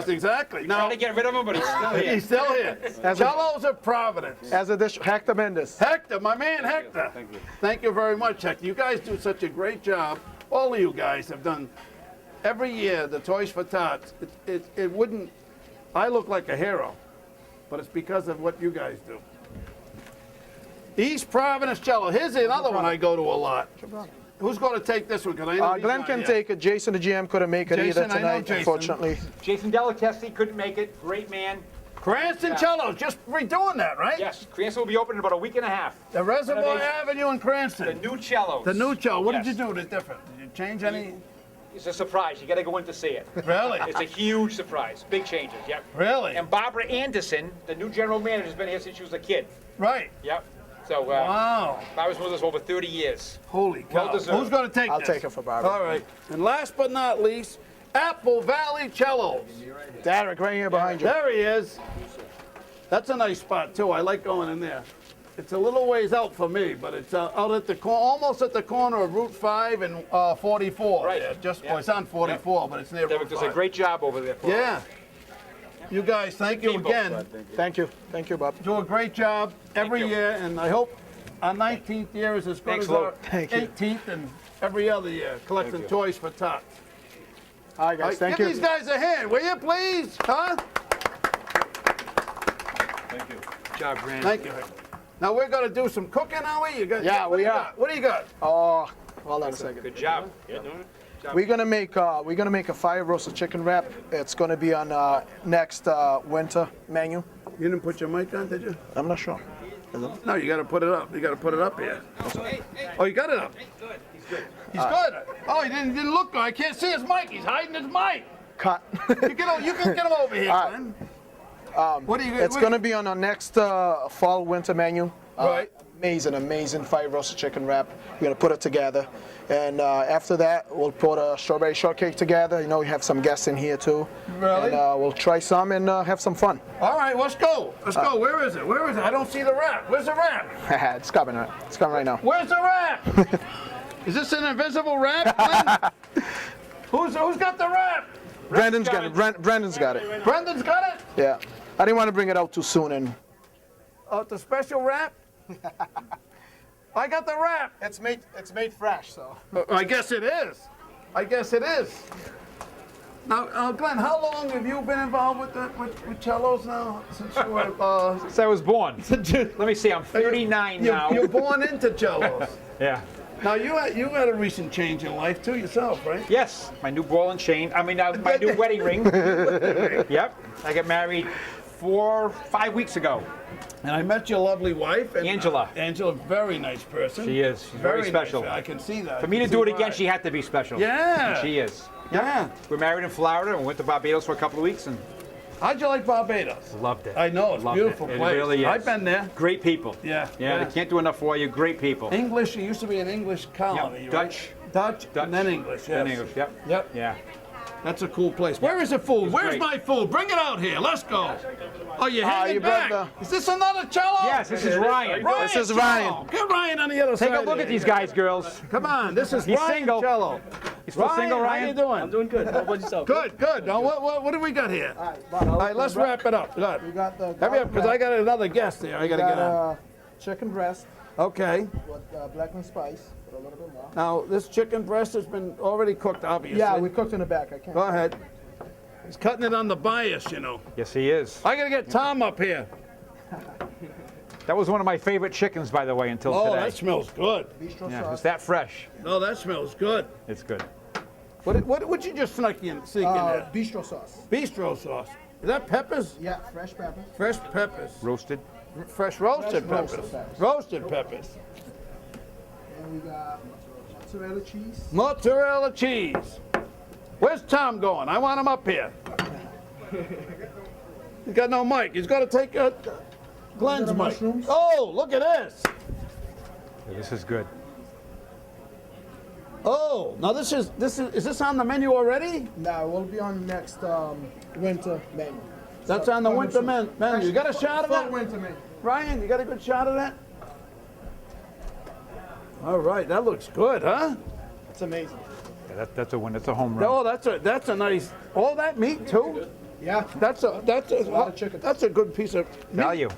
exactly. Now, Trying to get rid of him, but he's still here. he's still here. Chelos of Providence. As a dish, Hector Mendes. Hector, my man Hector. Thank you very much, Hector. You guys do such a great job. All of you guys have done every year the Toys for Tots. It wouldn't. I look like a hero, but it's because of what you guys do. East Providence Cello. Here's another one I go to a lot. Who's going to take this one? 'Cause I know he's Glenn not can here. take it. Jason, the GM, couldn't make it Jason, either I know tonight, Jason. unfortunately. Jason Delicesti couldn't make it. Great man. Cranston Cello, just redoing that, right? Yes, Cranston will be open in about a week and a half. The Reservoir Renovation. Avenue in The Cranston. new cellos. The new cello. What Yes. did you do that's different? Did you change any? It's a surprise. You got to go in to see it. Really? It's a huge surprise. Big changes. Yep. Really? And Barbara Anderson, the new general manager, has been here since she was a kid. Right. Yep. So Wow. Barbara's with us over 30 years. Holy cow. Well deserved. Who's going to take I'll this? take it for Barbara. All right. And last but not least, Apple Valley Cellos. Derek, right here behind you. There he is. That's a nice spot, too. I like going in there. It's a little ways out for me, but it's out at the almost at the corner of Route 5 and 44. Right. Yeah, just Yeah. it's on 44, but it's near Derek Route does 5. a great job over there. For us. Yeah. You guys, thank you People. again. Thank you. Thank you, Bob. Do a great job every you. year, and I hope our 19th year is as good Thanks, as our Lou. Thank you. 18th and every other year, collecting toys for tots. All right, guys. Thank Give you. these guys a hand, will you, please? Huh? Good job, Brandon. Thank you. Now we're gonna do some cooking, are we? You got, Yeah, what we do you are. got? What do you got? Oh, hold on a second. Good job. We're gonna make a fire roasted chicken wrap. It's gonna be on next winter menu. You didn't put your mic on, did you? I'm not sure. No, you gotta put it up. You gotta put it up here. Oh, you got it up. He's good. Oh, he didn't look good. I can't see his mic. He's hiding his mic. Cut. You can get him over here, All right. Glenn. What are you? It's gonna be on our next fall winter menu. Right. Amazing fire roasted chicken wrap. We're gonna put it together, and after that we'll put a strawberry shortcake together. You know, we have some guests in here too. Really? And we'll try some and have some fun. All right, let's go. Let's go. Where is it? Where is it? I don't see the wrap. Where's the wrap? It's coming. It's coming right now. Where's the wrap? Is this an invisible wrap, Glenn? Who's got the wrap? Brandon's got it. Brandon's got it. Brendan's got it? Yeah. I didn't want to bring it out too soon, and Oh, the special wrap? I got the wrap. it's made fresh, so. I guess it is. I guess it is. Now, Glenn, how long have you been involved with Chelos now? Since you were, Since I was born. Let me see. I'm 39 now. You're born into Chelos. Yeah. Now, you had a recent change in life, too, yourself, right? Yes, my new ball and chain. I mean, my new wedding ring. Yep. I got married 5 weeks ago. And I met your lovely wife. And, Angela. Angela, very nice person. She is. She's very special. Nice. I can see that. For me to do it again, she had to be special. Yeah. And she is. Yeah. We're married in Florida and went to Barbados for a couple of weeks and How'd you like Barbados? loved it. I know, it's a Loved beautiful it. place. It really is. I've been there. Great people. Yeah. Yeah, they can't do enough for you. Great people. English, it used to be an English colony, Yep. right? Dutch, and then English, yes. Then English, yep. Yep. Yeah. That's a cool place. Where is the food? Where's great. my food? Bring it out here. Let's go. Oh, you're hanging you back. brought Is this another cello? Yes, this is Ryan. This is Ryan. Get Ryan on the other side. Take a look at these guys, girls. Come on, this is He's Ryan single. Cello. You still single, How Ryan? you doing? I'm doing good. How about yourself? Good, good. Now, what do we got here? All right, let's wrap it up. Good. We got the Hurry up, because I got another guest here. I got to get on. chicken breast Okay. with black and spice, with a little bit more. Now, this chicken breast has been already cooked, obviously. Yeah, we cooked in the back. I can't. Go ahead. He's cutting it on the bias, you know. Yes, he is. I got to get Tom up here. That was one of my favorite chickens, by the way, until Oh, today. that smells good. Bistro Yeah, sauce. it's that fresh. Oh, that smells good. It's good. What you just sneak in there? Bistro sauce. Bistro sauce. Is that peppers? Yeah, fresh pepper. Fresh peppers. Roasted. Fresh roasted Fresh peppers. roasted peppers. Roasted peppers. And we got mozzarella cheese. Mozzarella cheese. Where's Tom going? I want him up here. He's got no mic. He's got to take Glenn's Little mic. mushrooms. Oh, look at this. Yeah, this is good. Oh, now is this on the menu already? Now we'll be on next winter menu. That's on the winter menu. You got a shot of Full that? winter menu. Ryan, you got a good shot of that? All right, that looks good, huh? It's amazing. Yeah, that's a win. That's a home run. Oh, that's a nice. All that meat too. Yeah. That's a lot of chicken. That's a good piece of meat. Value.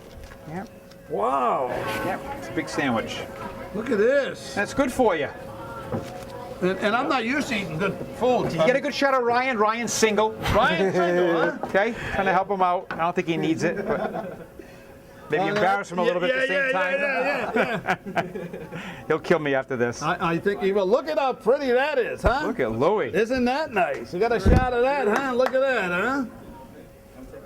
Yeah. Wow, Yeah. It's a big sandwich. look at this. That's good for you. And I'm not used to eating good food. Did you get a good shot of Ryan? Ryan's single. Ryan single, huh? Okay, trying to help him out. I don't think he needs it, but maybe embarrass him a little bit at the same time. Yeah. He'll kill me after this. I think he will. Look at how pretty that is, huh? Look at Louis. Isn't that nice? You got a shot of that, huh? Look at that, huh?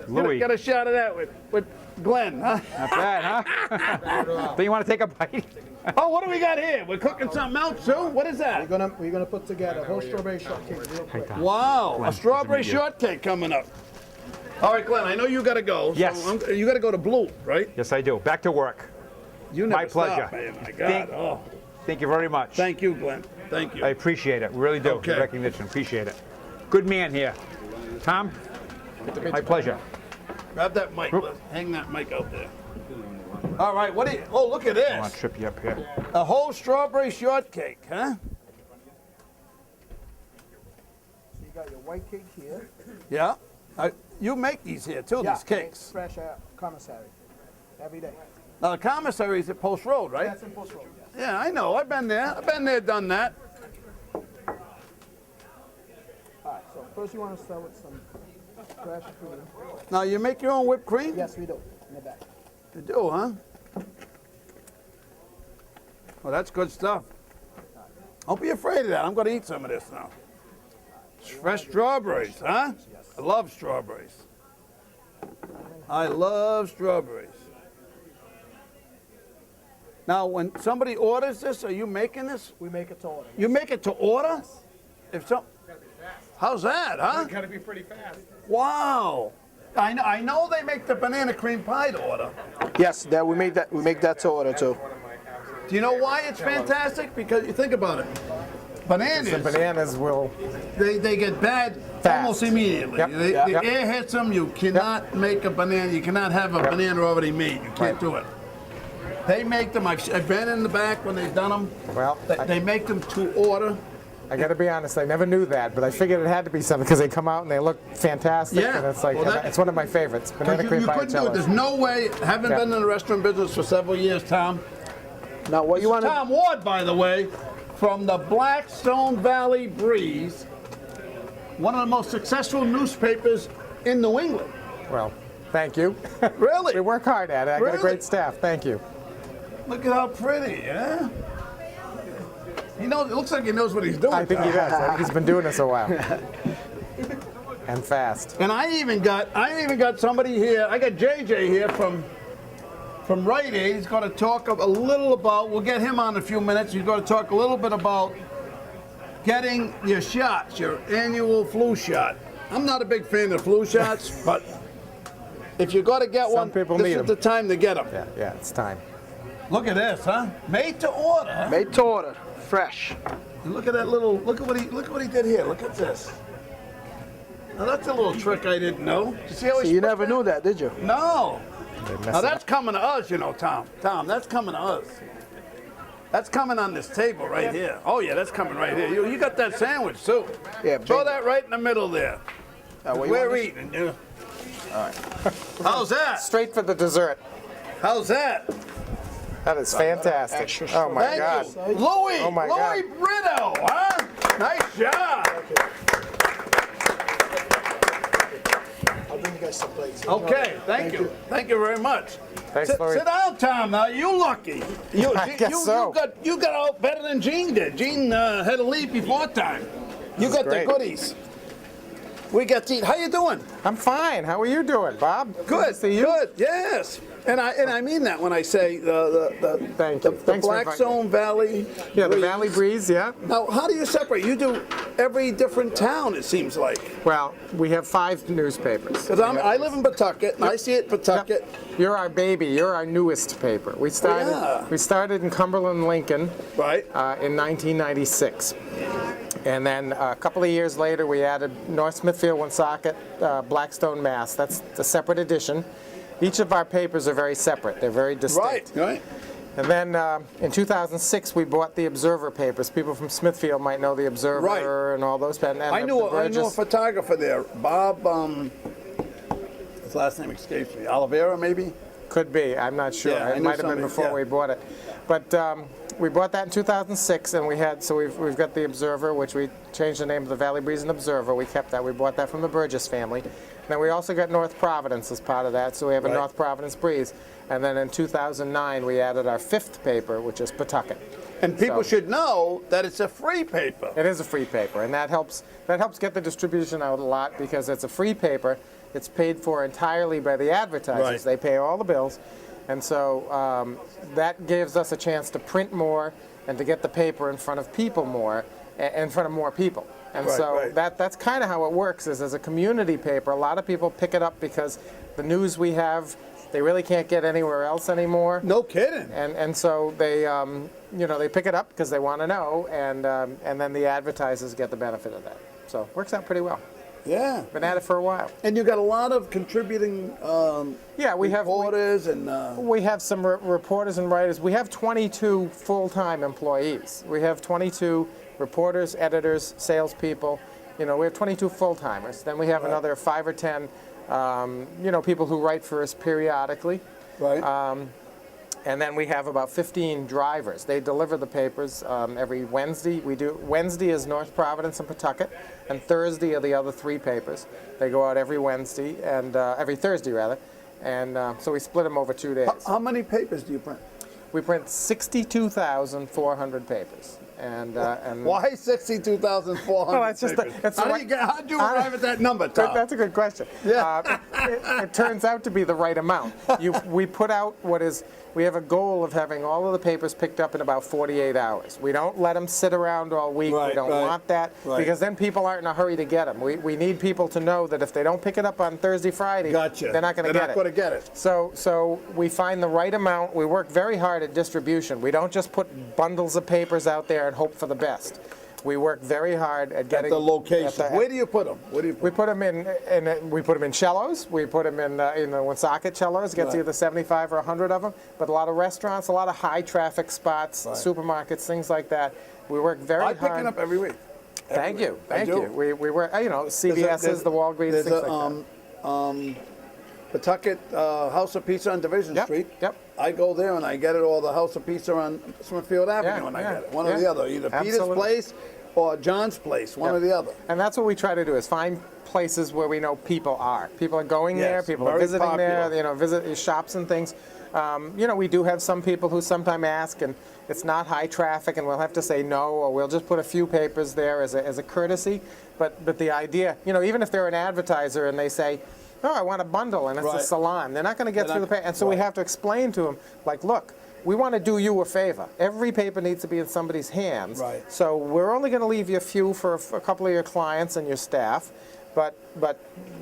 Louis. Got a shot of that with Glenn, huh? Not bad, huh? Do you want to take a bite? Oh, what do we got here? We're cooking something else too? What is that? We're gonna put together a whole strawberry shortcake real quick. Wow, Glenn, a strawberry nice to meet you. shortcake coming up. All right, Glenn, I know you got to go. So Yes. you got to go to Blue, right? Yes, I do. Back to work. You never My pleasure. stop, man. My God. Oh, Thank you very much. thank you, Glenn. Thank you. I appreciate it. Really do. Okay. The recognition. Appreciate it. Good man here. Tom, my pleasure. Grab that mic. Let's hang that mic out there. All right. What do you? Oh, look at I want to this. trip you up here. A whole strawberry shortcake, huh? So you got your white cake here. Yeah. You make these here too. Yeah, These cakes. fresh commissary. Every day. Now the commissary's at Post Road, right? That's in Post Road, yes. Yeah, I know. I've been there. I've been there, done that. All right, so first you want to start with some fresh cream. Now you make your own whipped cream? Yes, we do, in the back. You do, huh? Well, that's good stuff. Don't be afraid of that. I'm going to eat some of this now. Fresh strawberries, huh? I love strawberries. I love strawberries. Now, when somebody orders this, are you making this? We make it to order. You make it to order? If some, how's that, huh? Got to be pretty fast. Wow. I know they make the banana cream pie to order. Yes, we make that to order too. Do you know why it's fantastic? Because you think about it. Bananas, The bananas will. they get bad Fast. almost immediately. Yep. The Yep. air hits them. You cannot make a banana. You cannot have a banana already made. You can't do it. They make them. I've been in the back when they've done them. Well, They make them to order. I got to be honest. I never knew that, but I figured it had to be something because they come out and they look fantastic. Yeah. And it's like Well, that- it's one of my favorites. Banana You, cream you pie couldn't do it. There's cellos. no way. Haven't Yeah. been in the restaurant business for several years, Tom. Now what you want to Tom Ward, by the way, from the Blackstone Valley Breeze, one of the most successful newspapers in New England. Well, thank you. Really? We work hard at it. I got Really? a great staff. Thank you. Look at how pretty, yeah? He knows. It looks like he knows what he's doing. I think he Tom. does. I think he's been doing this a while. And fast. And I even got somebody here. I got JJ here from Rite Aid. He's going to talk a little about. We'll get him on in a few minutes. He's going to talk a little bit about getting your shots, your annual flu shot. I'm not a big fan of flu shots, but if you got to get one, people this need is 'em. the time to get them. Yeah, it's time. Look at this, huh? Made to order. Made to order, fresh. And look at that little. Look at what he did here. Look at this. Now that's a little trick I didn't know. Did you see how he? So you split never knew that, did you? No. They Now mess it that's coming to us, you know, Tom. Tom, that's coming to us. That's coming on this table right here. Oh yeah, that's coming right here. You got that sandwich too. Yeah, Throw bingo. that right in the middle there. What you We're want this? eating. Yeah. All right. How's that? Straight for the dessert. How's that? That is fantastic. Extra Oh my Thank God. you. Louis. Oh, my Louis Brito, huh? Nice job. I'll bring you guys some plates. Okay, thank you. Thank you very much. Thanks, sit, Louis. sit down, Tom. Now you lucky. You, I guess so. You got out better than Gene did. Gene had to leave before time. You got great. the goodies. We got to eat. How you doing? I'm fine. How are you doing, Bob? Good. to see you. Good. Yes. And I mean that when I say Thank you. the Thanks for Black inviting me. Zone Valley. Yeah, the Breeze. Valley Breeze, yeah. Now, how do you separate? You do every different town, it seems like. Well, we have 5 newspapers. Because I live in Pawtucket, and I see it Pawtucket. You're our baby. You're our newest paper. We started. yeah. We started in Cumberland, Lincoln, Right. in 1996, and then a couple of years later, we added North Smithfield, Woonsocket, Blackstone, Mass. That's the separate edition. Each of our papers are very separate. They're very distinct. Right. And then in 2006, we bought the Observer papers. People from Smithfield might know the Observer Right. and all those. And I the knew a Burgess- photographer there, Bob. His last name escapes me. Oliveira, maybe. Could be. I'm not sure. Yeah, I It knew might have been somebody, before yeah. we bought it. But we bought that in 2006, and we had we've got the Observer, which we changed the name of the Valley Breeze and Observer. We kept that. We bought that from the Burgess family. Then we also got North Providence as part of that, so we have a Right. North Providence Breeze. And then in 2009, we added our 5th paper, which is Pawtucket. And people So- should know that it's a free paper. It is a free paper, and that helps get the distribution out a lot because it's a free paper. It's paid for entirely by the advertisers. Right. They pay all the bills, and so that gives us a chance to print more and to get the paper in front of people more, in front of more people. And Right, so right. that's kind of how it works. Is as a community paper, a lot of people pick it up because the news we have, they really can't get anywhere else anymore. No kidding. And so they they pick it up because they want to know, and then the advertisers get the benefit of that. So it works out pretty well. Yeah. Been at it for a while. And you got a lot of contributing Yeah, we have reporters and. we have some reporters and writers. We have 22 full-time employees. We have 22 reporters, editors, salespeople. We have 22 full-timers. Then we have another 5 or 10 people who write for us periodically. Right. And then we have about 15 drivers. They deliver the papers every Wednesday. Wednesday is North Providence and Pawtucket, and Thursday are the other 3 papers. They go out every Wednesday, and every Thursday rather. And so we split them over 2 days. How many papers do you print? We print 62,400 papers. And Why 62,400? Well, that's just papers? that's the How'd you arrive at that number, Tom? That's a good question. Yeah. It turns out to be the right amount. We have a goal of having all of the papers picked up in about 48 hours. We don't let them sit around all week. Right, we don't right, want that right. because then people aren't in a hurry to get them. We need people to know that if they don't pick it up on Thursday, Friday, Gotcha. they're not going to get it. They're not going to get it. So we find the right amount. We work very hard at distribution. We don't just put bundles of papers out there and hope for the best. We work very hard at getting At the location. Where do you put them? we put them in Chelos. We put them in the Woonsocket Chelos. Gets Right. either 75 or 100 of them. But a lot of restaurants, a lot of high traffic spots, supermarkets, things like that. We work very I hard. pick it up every week. Thank you. I Thank do. you. We work. CVS's, the Walgreens, there's things a, like that. Pawtucket House of Pizza on Division Yep, Street. yep. I go there and I get it, or the House of Pizza on Smithfield Avenue, Yeah, and I yeah, get it. One or yeah. the other, either Peter's Absolutely. Place or John's Place, one or the other. And that's what we try to do, is find places where we know people are. People are going there, Yes, people are very visiting there, popular. you know, visit shops and things. You know, we do have some people who sometimes ask, and it's not high traffic, and we'll have to say no, or we'll just put a few papers there as a courtesy. But the idea, you know, even if they're an advertiser and they say, oh, I want a bundle, and it's Right. a salon, they're not going to get They're through the not- paper. And so we right. have to explain to them, like, look, we want to do you a favor. Every paper needs to be in somebody's hands. Right. So we're only going to leave you a few for a couple of your clients and your staff. But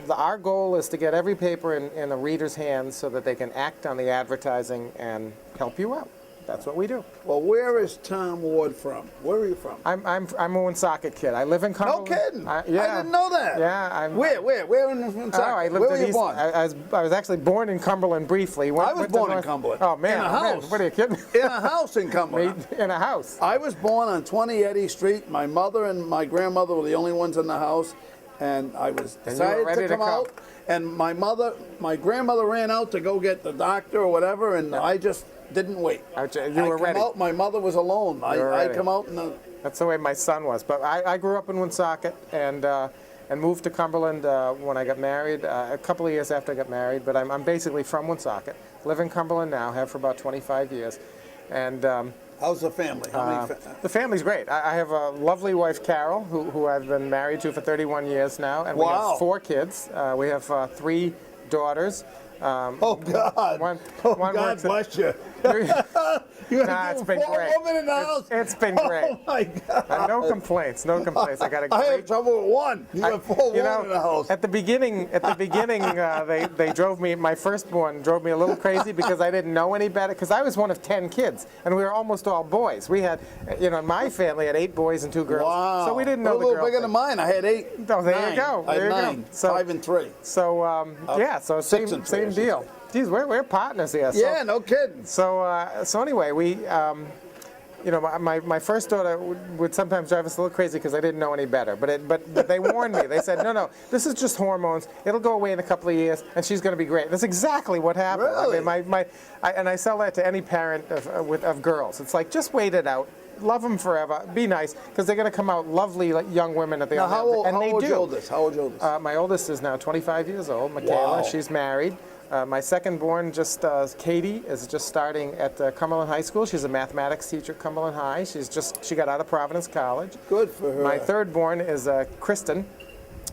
our goal is to get every paper in a reader's hands so that they can act on the advertising and help you out. That's what we do. Well, where is Tom Ward from? Where are you from? I'm a Woonsocket kid. I live in No Cumberland. kidding. Yeah. I didn't know that. Yeah. Where in Woonsocket? Oh, I lived Where were in you East. born? I was actually born in Cumberland briefly. I was Went to born in North- Cumberland. Oh man, In a oh, man, house. what are you kidding? In a house in Cumberland. In a house. I was born on 20 Eddy Street. My mother and my grandmother were the only ones in the house, and I was And you were decided ready to to come come. out. And my grandmother ran out to go get the doctor or whatever, and I just didn't wait. You were I come ready. out, my mother was alone. You were I ready. come out and That's the way my son was. But I grew up in Woonsocket and moved to Cumberland when I got married, a couple of years after I got married. But I'm basically from Woonsocket. Live in Cumberland now, have for about 25 years. And how's the family? How many the family's great. I have a lovely wife, Carol, who I've been married to for 31 years now. And we Wow. have 4 kids. We have 3 daughters. Oh God! One God works at- bless you. You Nah, have it's been 4 great. women in the house. It's been great. Oh my God! No complaints, no complaints. I got a I have great. trouble with one. You have 4 You women in the house. at the beginning, they drove me. My firstborn drove me a little crazy because I didn't know any better. Because I was one of 10 kids, and we were almost all boys. We had, my family had 8 boys and 2 girls. Wow. So we didn't know a the little girl bigger thing. than mine. I had 8. Oh, there 9. you go. I There had you go. 9. So- 5 and 3. So yeah, so 6 same and 3, I same should deal. say. Geez, we're partners here. So, Yeah, no kidding. So anyway, we. My first daughter would sometimes drive us a little crazy because I didn't know any better. But they warned me. They said, no, this is just hormones. It'll go away in a couple of years, and she's going to be great. That's exactly what happened. Really? I mean, and I sell that to any parent of girls. It's like, just wait it out. Love them forever. Be nice, because they're going to come out lovely young women at the Now, end. how old, and how they old's do. your oldest? How old's your oldest? My oldest is now 25 years old, Michaela. Wow. She's married. My second born, Katie, is just starting at Cumberland High School. She's a mathematics teacher at Cumberland High. She got out of Providence College. Good for her. My third born is Kristen,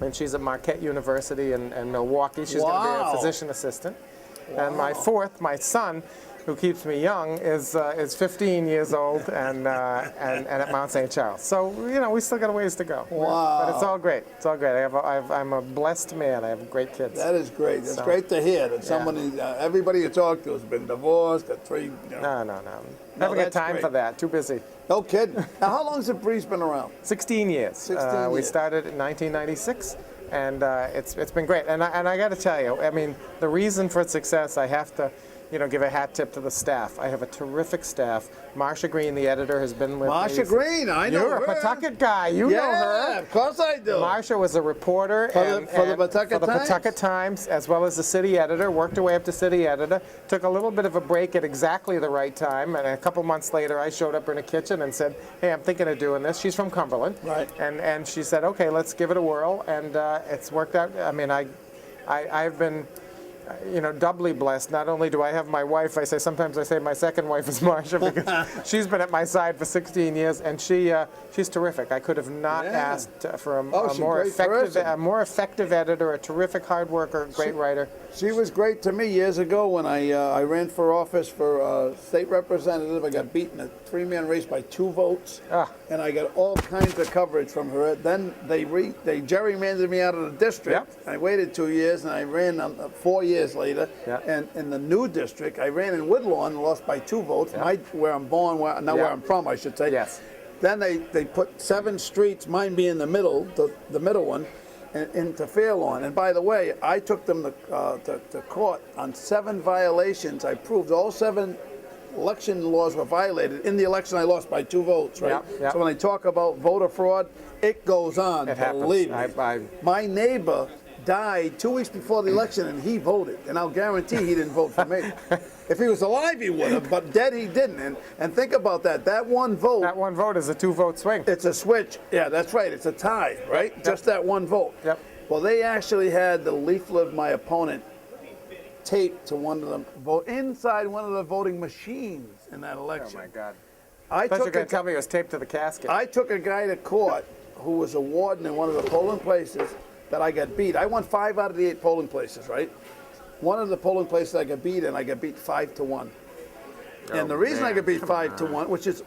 and she's at Marquette University in Milwaukee. She's going to be Wow. a physician assistant. And my fourth, my son, who keeps me young, is 15 years old and at Mount St. Charles. So we still got a ways to go. Wow. But it's all great. It's all great. I'm a blessed man. I have great kids. That is great. It's So- great to hear that somebody, everybody you talk to has been divorced, got 3. No. Haven't got that's time great. for that. Too busy. No kidding. Now, how long has the breeze been around? 16 years. 16 We years. started in 1996, and it's been great. And I got to tell you, I mean, the reason for its success, I have to, give a hat tip to the staff. I have a terrific staff. Marsha Green, the editor, has been with me. Marsha Green, I know You're her. a Pawtucket guy. You know Yeah, her. of course I do. Marsha was a reporter For the Pawtucket Times? Pawtucket Times, as well as the city editor, worked her way up to city editor, took a little bit of a break at exactly the right time, and a couple months later I showed up in the kitchen and said, hey, I'm thinking of doing this. She's from Cumberland. Right. And she said, okay, let's give it a whirl, and it's worked out. I mean, I've been doubly blessed. Not only do I have my wife, sometimes I say my second wife is Marsha because she's been at my side for 16 years, and she's terrific. I could have not Yeah. asked for a she's a more great person. effective editor, a terrific hard worker, great writer. She was great to me years ago when I ran for office for state representative. I got beaten a 3-man race by 2 votes, and I got all kinds of coverage from her. Then they gerrymandered me out of the district. Yep. I waited 2 years, and I ran 4 years later. Yep. And in the new district, I ran in Woodlawn and lost by 2 votes. Where I'm born, where Yep. I'm from, I should say. Yes. Then they put 7 streets, mine being the middle one, into Fairlawn. And by the way, I took them to court on 7 violations. I proved all 7 election laws were violated. In the election, I lost by 2 votes, right? Yeah. So when they talk about voter fraud, it goes on. It happens. Believe me. My neighbor died 2 weeks before the election, and he voted. And I'll guarantee he didn't vote for me. If he was alive, he would have, but dead, he didn't. And think about that. That one vote. That one vote is a 2-vote swing. It's a switch. Yeah, that's right. It's a tie, right? Yep. Just that one vote. Yep. Well, they actually had the leaflet of my opponent taped to one of the inside one of the voting machines in that Oh election. my God. I I thought you were took going to tell me it was taped to the casket. I took a guy to court who was a warden in one of the polling places that I got beat. I won 5 out of the 8 polling places, right? One of the polling places I got beat in, I got beat 5-1. And the reason I got beat 5-1, which is,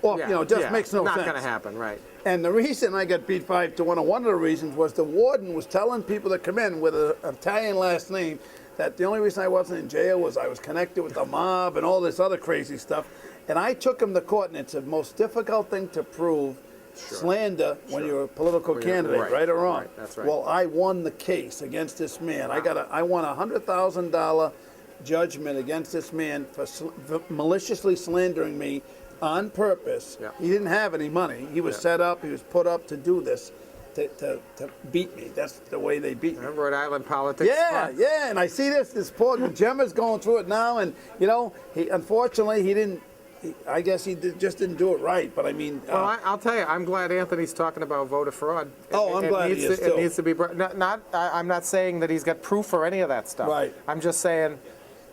just makes no sense. Not going to happen, right? And the reason I got beat 5-1, and one of the reasons was the warden was telling people that come in with an Italian last name that the only reason I wasn't in jail was I was connected with the mob and all this other crazy stuff. And I took him to court, and it's the most difficult thing to prove. Slander when you're a political candidate, right or wrong. Right, that's right. Well, I won the case against this man. I won a $100,000 judgment against this man for maliciously slandering me on purpose. Yeah. He didn't have any money. He was set up. He was put up to do this, to beat me. That's the way they beat me. Rhode Island politics. Yeah, yeah. And I see this poor Gemma's going through it now, and he unfortunately he didn't. I guess he just didn't do it right, but I mean. Well, I'll tell you, I'm glad Anthony's talking about voter fraud. I'm glad he is, too. It needs to be I'm not saying that he's got proof or any of that stuff. Right. I'm just saying,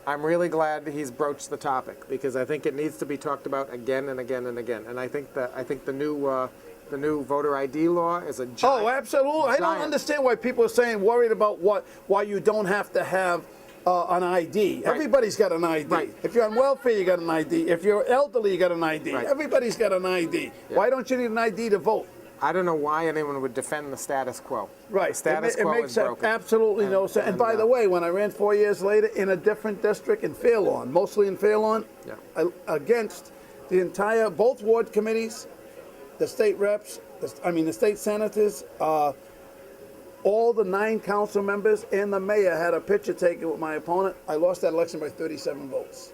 I'm really glad he's broached the topic because I think it needs to be talked about again and again and again. And I think the new voter ID law is a giant. Oh, absolutely. I don't understand why people are saying worried about why you don't have to have an ID. Right. Everybody's got an ID. Right. If you're on welfare, you got an ID. If you're elderly, you got an ID. Right. Everybody's got an ID. Yeah. Why don't you need an ID to vote? I don't know why anyone would defend the status quo. Right. The status it quo makes is broken. absolutely no sense. And by the way, when I ran 4 years later in a different district in Fairlawn, mostly in Fairlawn, Yeah. against both ward committees, the state reps, the state senators, all the 9 council members and the mayor had a picture taken with my opponent. I lost that election by 37 votes.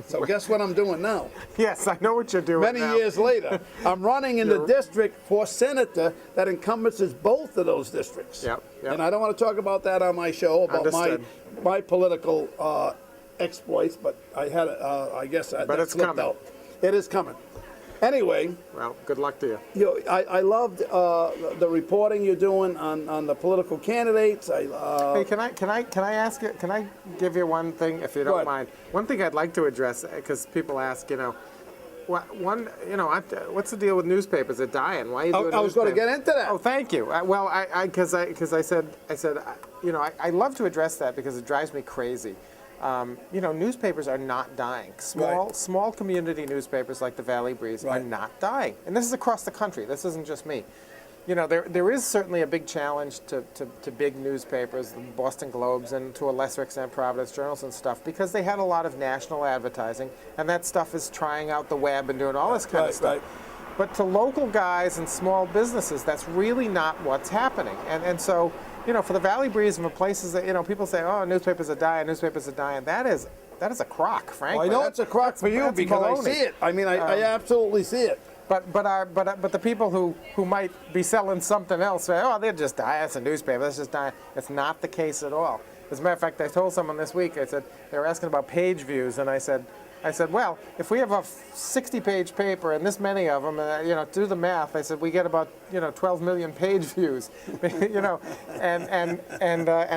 So guess what I'm doing now? Yes, I know what you're doing Many now. years later, I'm running in the district for senator that encompasses both of those districts. Yep. And I don't want to talk about that on my show, about Understood. my political exploits, but I had, I guess that it's slipped coming. out. It is coming. Anyway, Well, good luck to you. I loved the reporting you're doing on the political candidates. Hey, can I ask you? Can I give you one thing, if you Go don't ahead. mind? One thing I'd like to address, because people ask, what's the deal with newspapers? They're dying. Why are you doing? I was going to newspapers? get into that. Oh, thank you. Well, because I said, I love to address that because it drives me crazy. Newspapers are not dying. Small community newspapers like the Valley Breeze are not dying. And this is across the country. This isn't just me. There is certainly a big challenge to big newspapers, the Boston Globes, and to a lesser extent Providence Journals and stuff, because they had a lot of national advertising, and that stuff is trying out the web and doing all this kind of stuff. But to local guys and small businesses, that's really not what's happening. And so, for the Valley Breeze and for places that, people say, oh, newspapers are dying, that is a crock, frankly. Well, I know it's a crock for you because baloney. I see it. I mean, I absolutely see it. But the people who might be selling something else say, oh, they're just dying. It's a newspaper. That's just dying. It's not the case at all. As a matter of fact, I told someone this week. I said they were asking about page views, and I said, well, if we have a 60-page paper and this many of them, do the math. I said we get about 12 million page views, and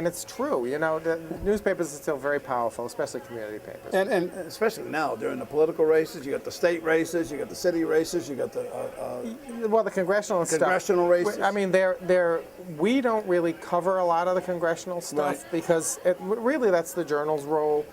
it's true. The newspapers are still very powerful, especially community papers. And especially now during the political races, you got the state races, you got the city races, you got the the congressional congressional stuff. races. I mean, we don't really cover a lot of the congressional stuff because really that's the Journal's role.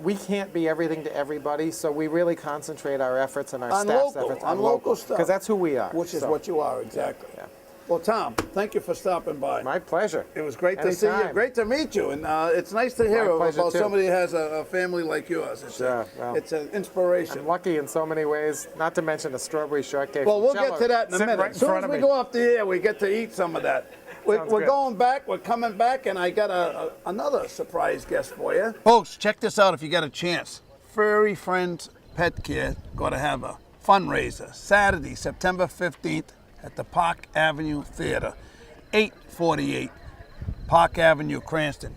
We can't be everything to everybody, so we really concentrate our efforts and our staff's efforts on local stuff. because that's who we are. Which is what you are, exactly. Yeah. Well, Tom, thank you for stopping by. My pleasure. It was great to see you. Anytime. Great to meet you, and it's nice to hear My pleasure, about too. somebody who has a family like yours. It's, it's an inspiration. I'm lucky in so many ways, not to mention the strawberry shortcake. Well, we'll from get Chelo to that in a sitting minute. right in As soon front as of we me. go off the air, we get to eat some of that. We're good. going back. We're coming back, and I got another surprise guest for you. Folks, check this out if you get a chance. Furry Friends Pet Care going to have a fundraiser Saturday, September 15th, at the Park Avenue Theater, 848 Park Avenue, Cranston.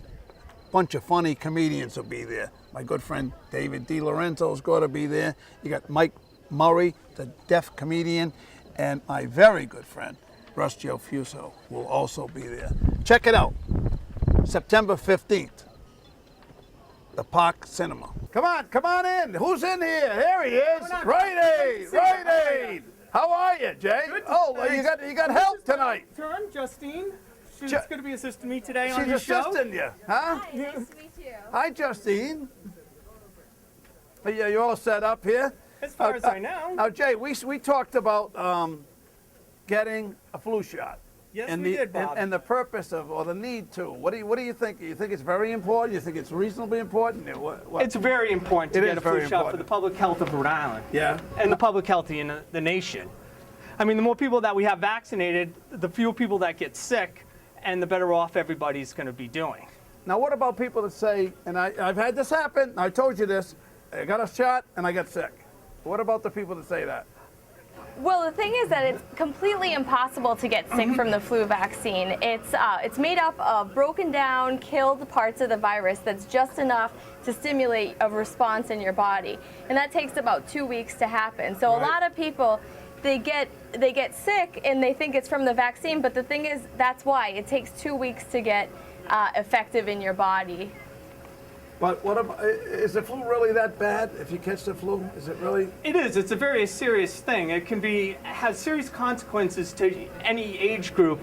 Bunch of funny comedians will be there. My good friend David DiLorenzo's going to be there. You got Mike Murray, the deaf comedian, and my very good friend Russ Fuso will also be there. Check it out. September 15th, the Park Cinema. Come on in. Who's in here? Here he is. Right Aid. How are you, Jay? You got help tonight. Turn, Justine. She's Ju- going to be assisting me today on She's your show. assisting you, huh? Hi, nice to meet you. Hi, Justine. You all set up here? As far as I know. Now, Jay, we talked about getting a flu shot. Yes, and we the, did, Bob. And the purpose of, or the need to. What do you think? You think it's very important? You think it's reasonably important? What? It's very important to It get is a flu very shot for important. the public health of Rhode Island Yeah. and the public health in the nation. I mean, the more people that we have vaccinated, the fewer people that get sick, and the better off everybody's going to be doing. Now, what about people that say, and I've had this happen, I told you this, I got a shot and I got sick. What about the people that say that? Well, the thing is that it's completely impossible to get sick from the flu vaccine. It's made up of broken down, killed parts of the virus that's just enough to stimulate a response in your body. And that takes about 2 weeks to happen. So Right. a lot of people, they get sick and they think it's from the vaccine, but the thing is that's why. It takes 2 weeks to get effective in your body. But what about, is the flu really that bad if you catch the flu? Is it really? It is. It's a very serious thing. It can has serious consequences to any age group,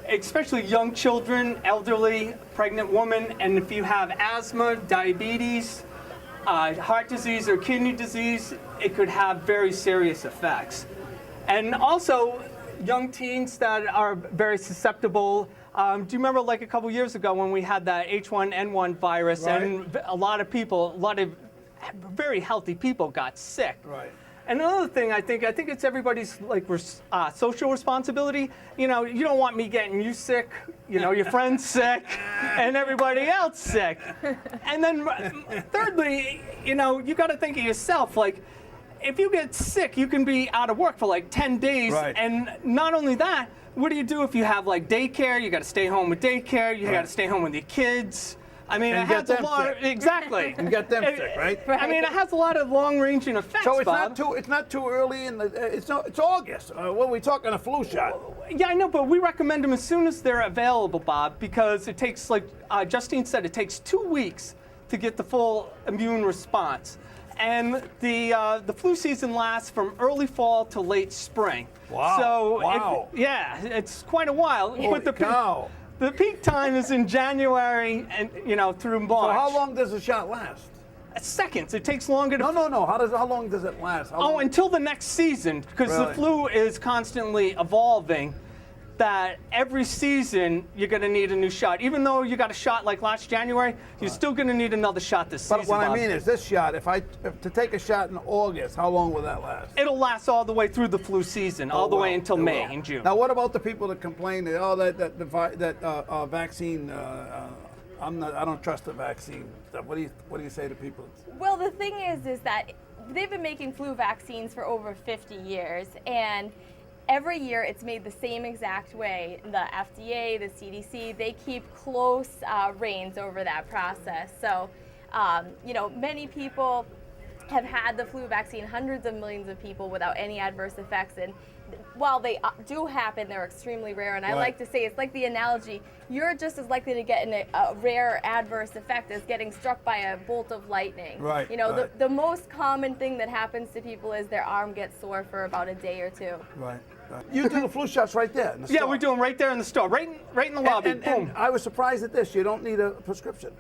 especially young children, elderly, pregnant women, and if you have asthma, diabetes, heart disease, or kidney disease, it could have very serious effects. And also, young teens that are very susceptible. Do you remember like a couple years ago when we had that H1N1 virus and a lot of very healthy people got sick. Right. And another thing, I think it's everybody's like social responsibility. You know, you don't want me getting you sick, you know, your friends sick, and everybody else sick. And then thirdly, you know, you got to think of yourself. Like, if you get sick, you can be out of work for like 10 days. Right. And not only that, what do you do if you have like daycare? You got to stay home with daycare. You got to stay home with your kids. I mean, And it get has a them lot. sick. Exactly. And get them sick, right? I mean, it has a lot of long-ranging effects. So it's Bob. not too early in the. It's August. What are we talking? A flu shot? Yeah, I know, but we recommend them as soon as they're available, Bob, because it takes, like Justine said, it takes 2 weeks to get the full immune response. And the flu season lasts from early fall to late spring. Wow. So Wow. it's quite a while. Holy cow. The peak time is in January and through March. So how long does the shot last? Seconds. It takes longer to. No. How long does it last? How long? Until the next season, because the Really? flu is constantly evolving. That every season you're going to need a new shot. Even though you got a shot like last January, you're still going to need another shot this But season. what I Bob. mean is this shot. If to take a shot in August, how long will that last? It'll last all the way through the flu season, all the way until May and June. Now, what about the people that complain that that vaccine? I don't trust the vaccine stuff. What do you say to people? Well, the thing is that they've been making flu vaccines for over 50 years, and every year it's made the same exact way. The FDA, the CDC, they keep close reins over that process. So, many people have had the flu vaccine, hundreds of millions of people without any adverse effects. And while they do happen, they're extremely rare. And I Right. like to say, it's like the analogy, you're just as likely to get a rare adverse effect as getting struck by a bolt of lightning. Right, right. The most common thing that happens to people is their arm gets sore for about a day or two. Right. You do the flu shots right there in the Yeah, store. we do them right there in the store, right in the lobby. And Boom. I was surprised at this. You don't need a prescription.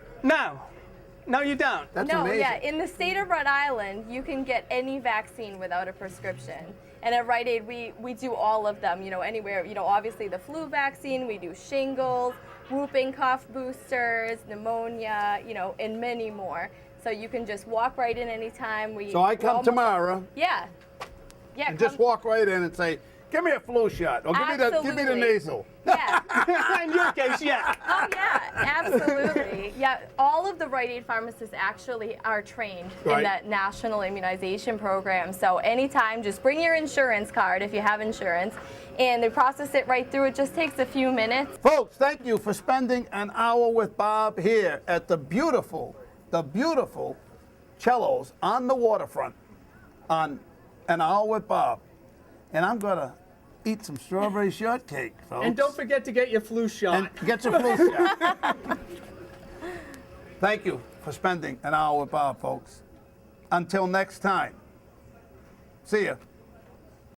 No, you don't. That's No, amazing. yeah, in the state of Rhode Island, you can get any vaccine without a prescription. And at Rite Aid, we do all of them, anywhere, obviously the flu vaccine, we do shingles, whooping cough boosters, pneumonia, and many more. So you can just walk right in anytime. So I come tomorrow Yeah. Yeah, and just walk right in and say, "Give me a flu shot," or give me the Absolutely. nasal. Yeah. In your case, yeah. Oh, yeah, absolutely. Yeah. Yeah, all of the Rite Aid pharmacists actually are trained Right. in that national immunization program. So anytime, just bring your insurance card if you have insurance, and they process it right through. It just takes a few minutes. Folks, thank you for spending an hour with Bob here at the beautiful Chelo's on the waterfront on An Hour with Bob. And I'm going to eat some strawberry shortcake, folks. And don't forget to get your flu shot. And get your flu shot. Thank you for spending an hour with Bob, folks. Until next time, see ya.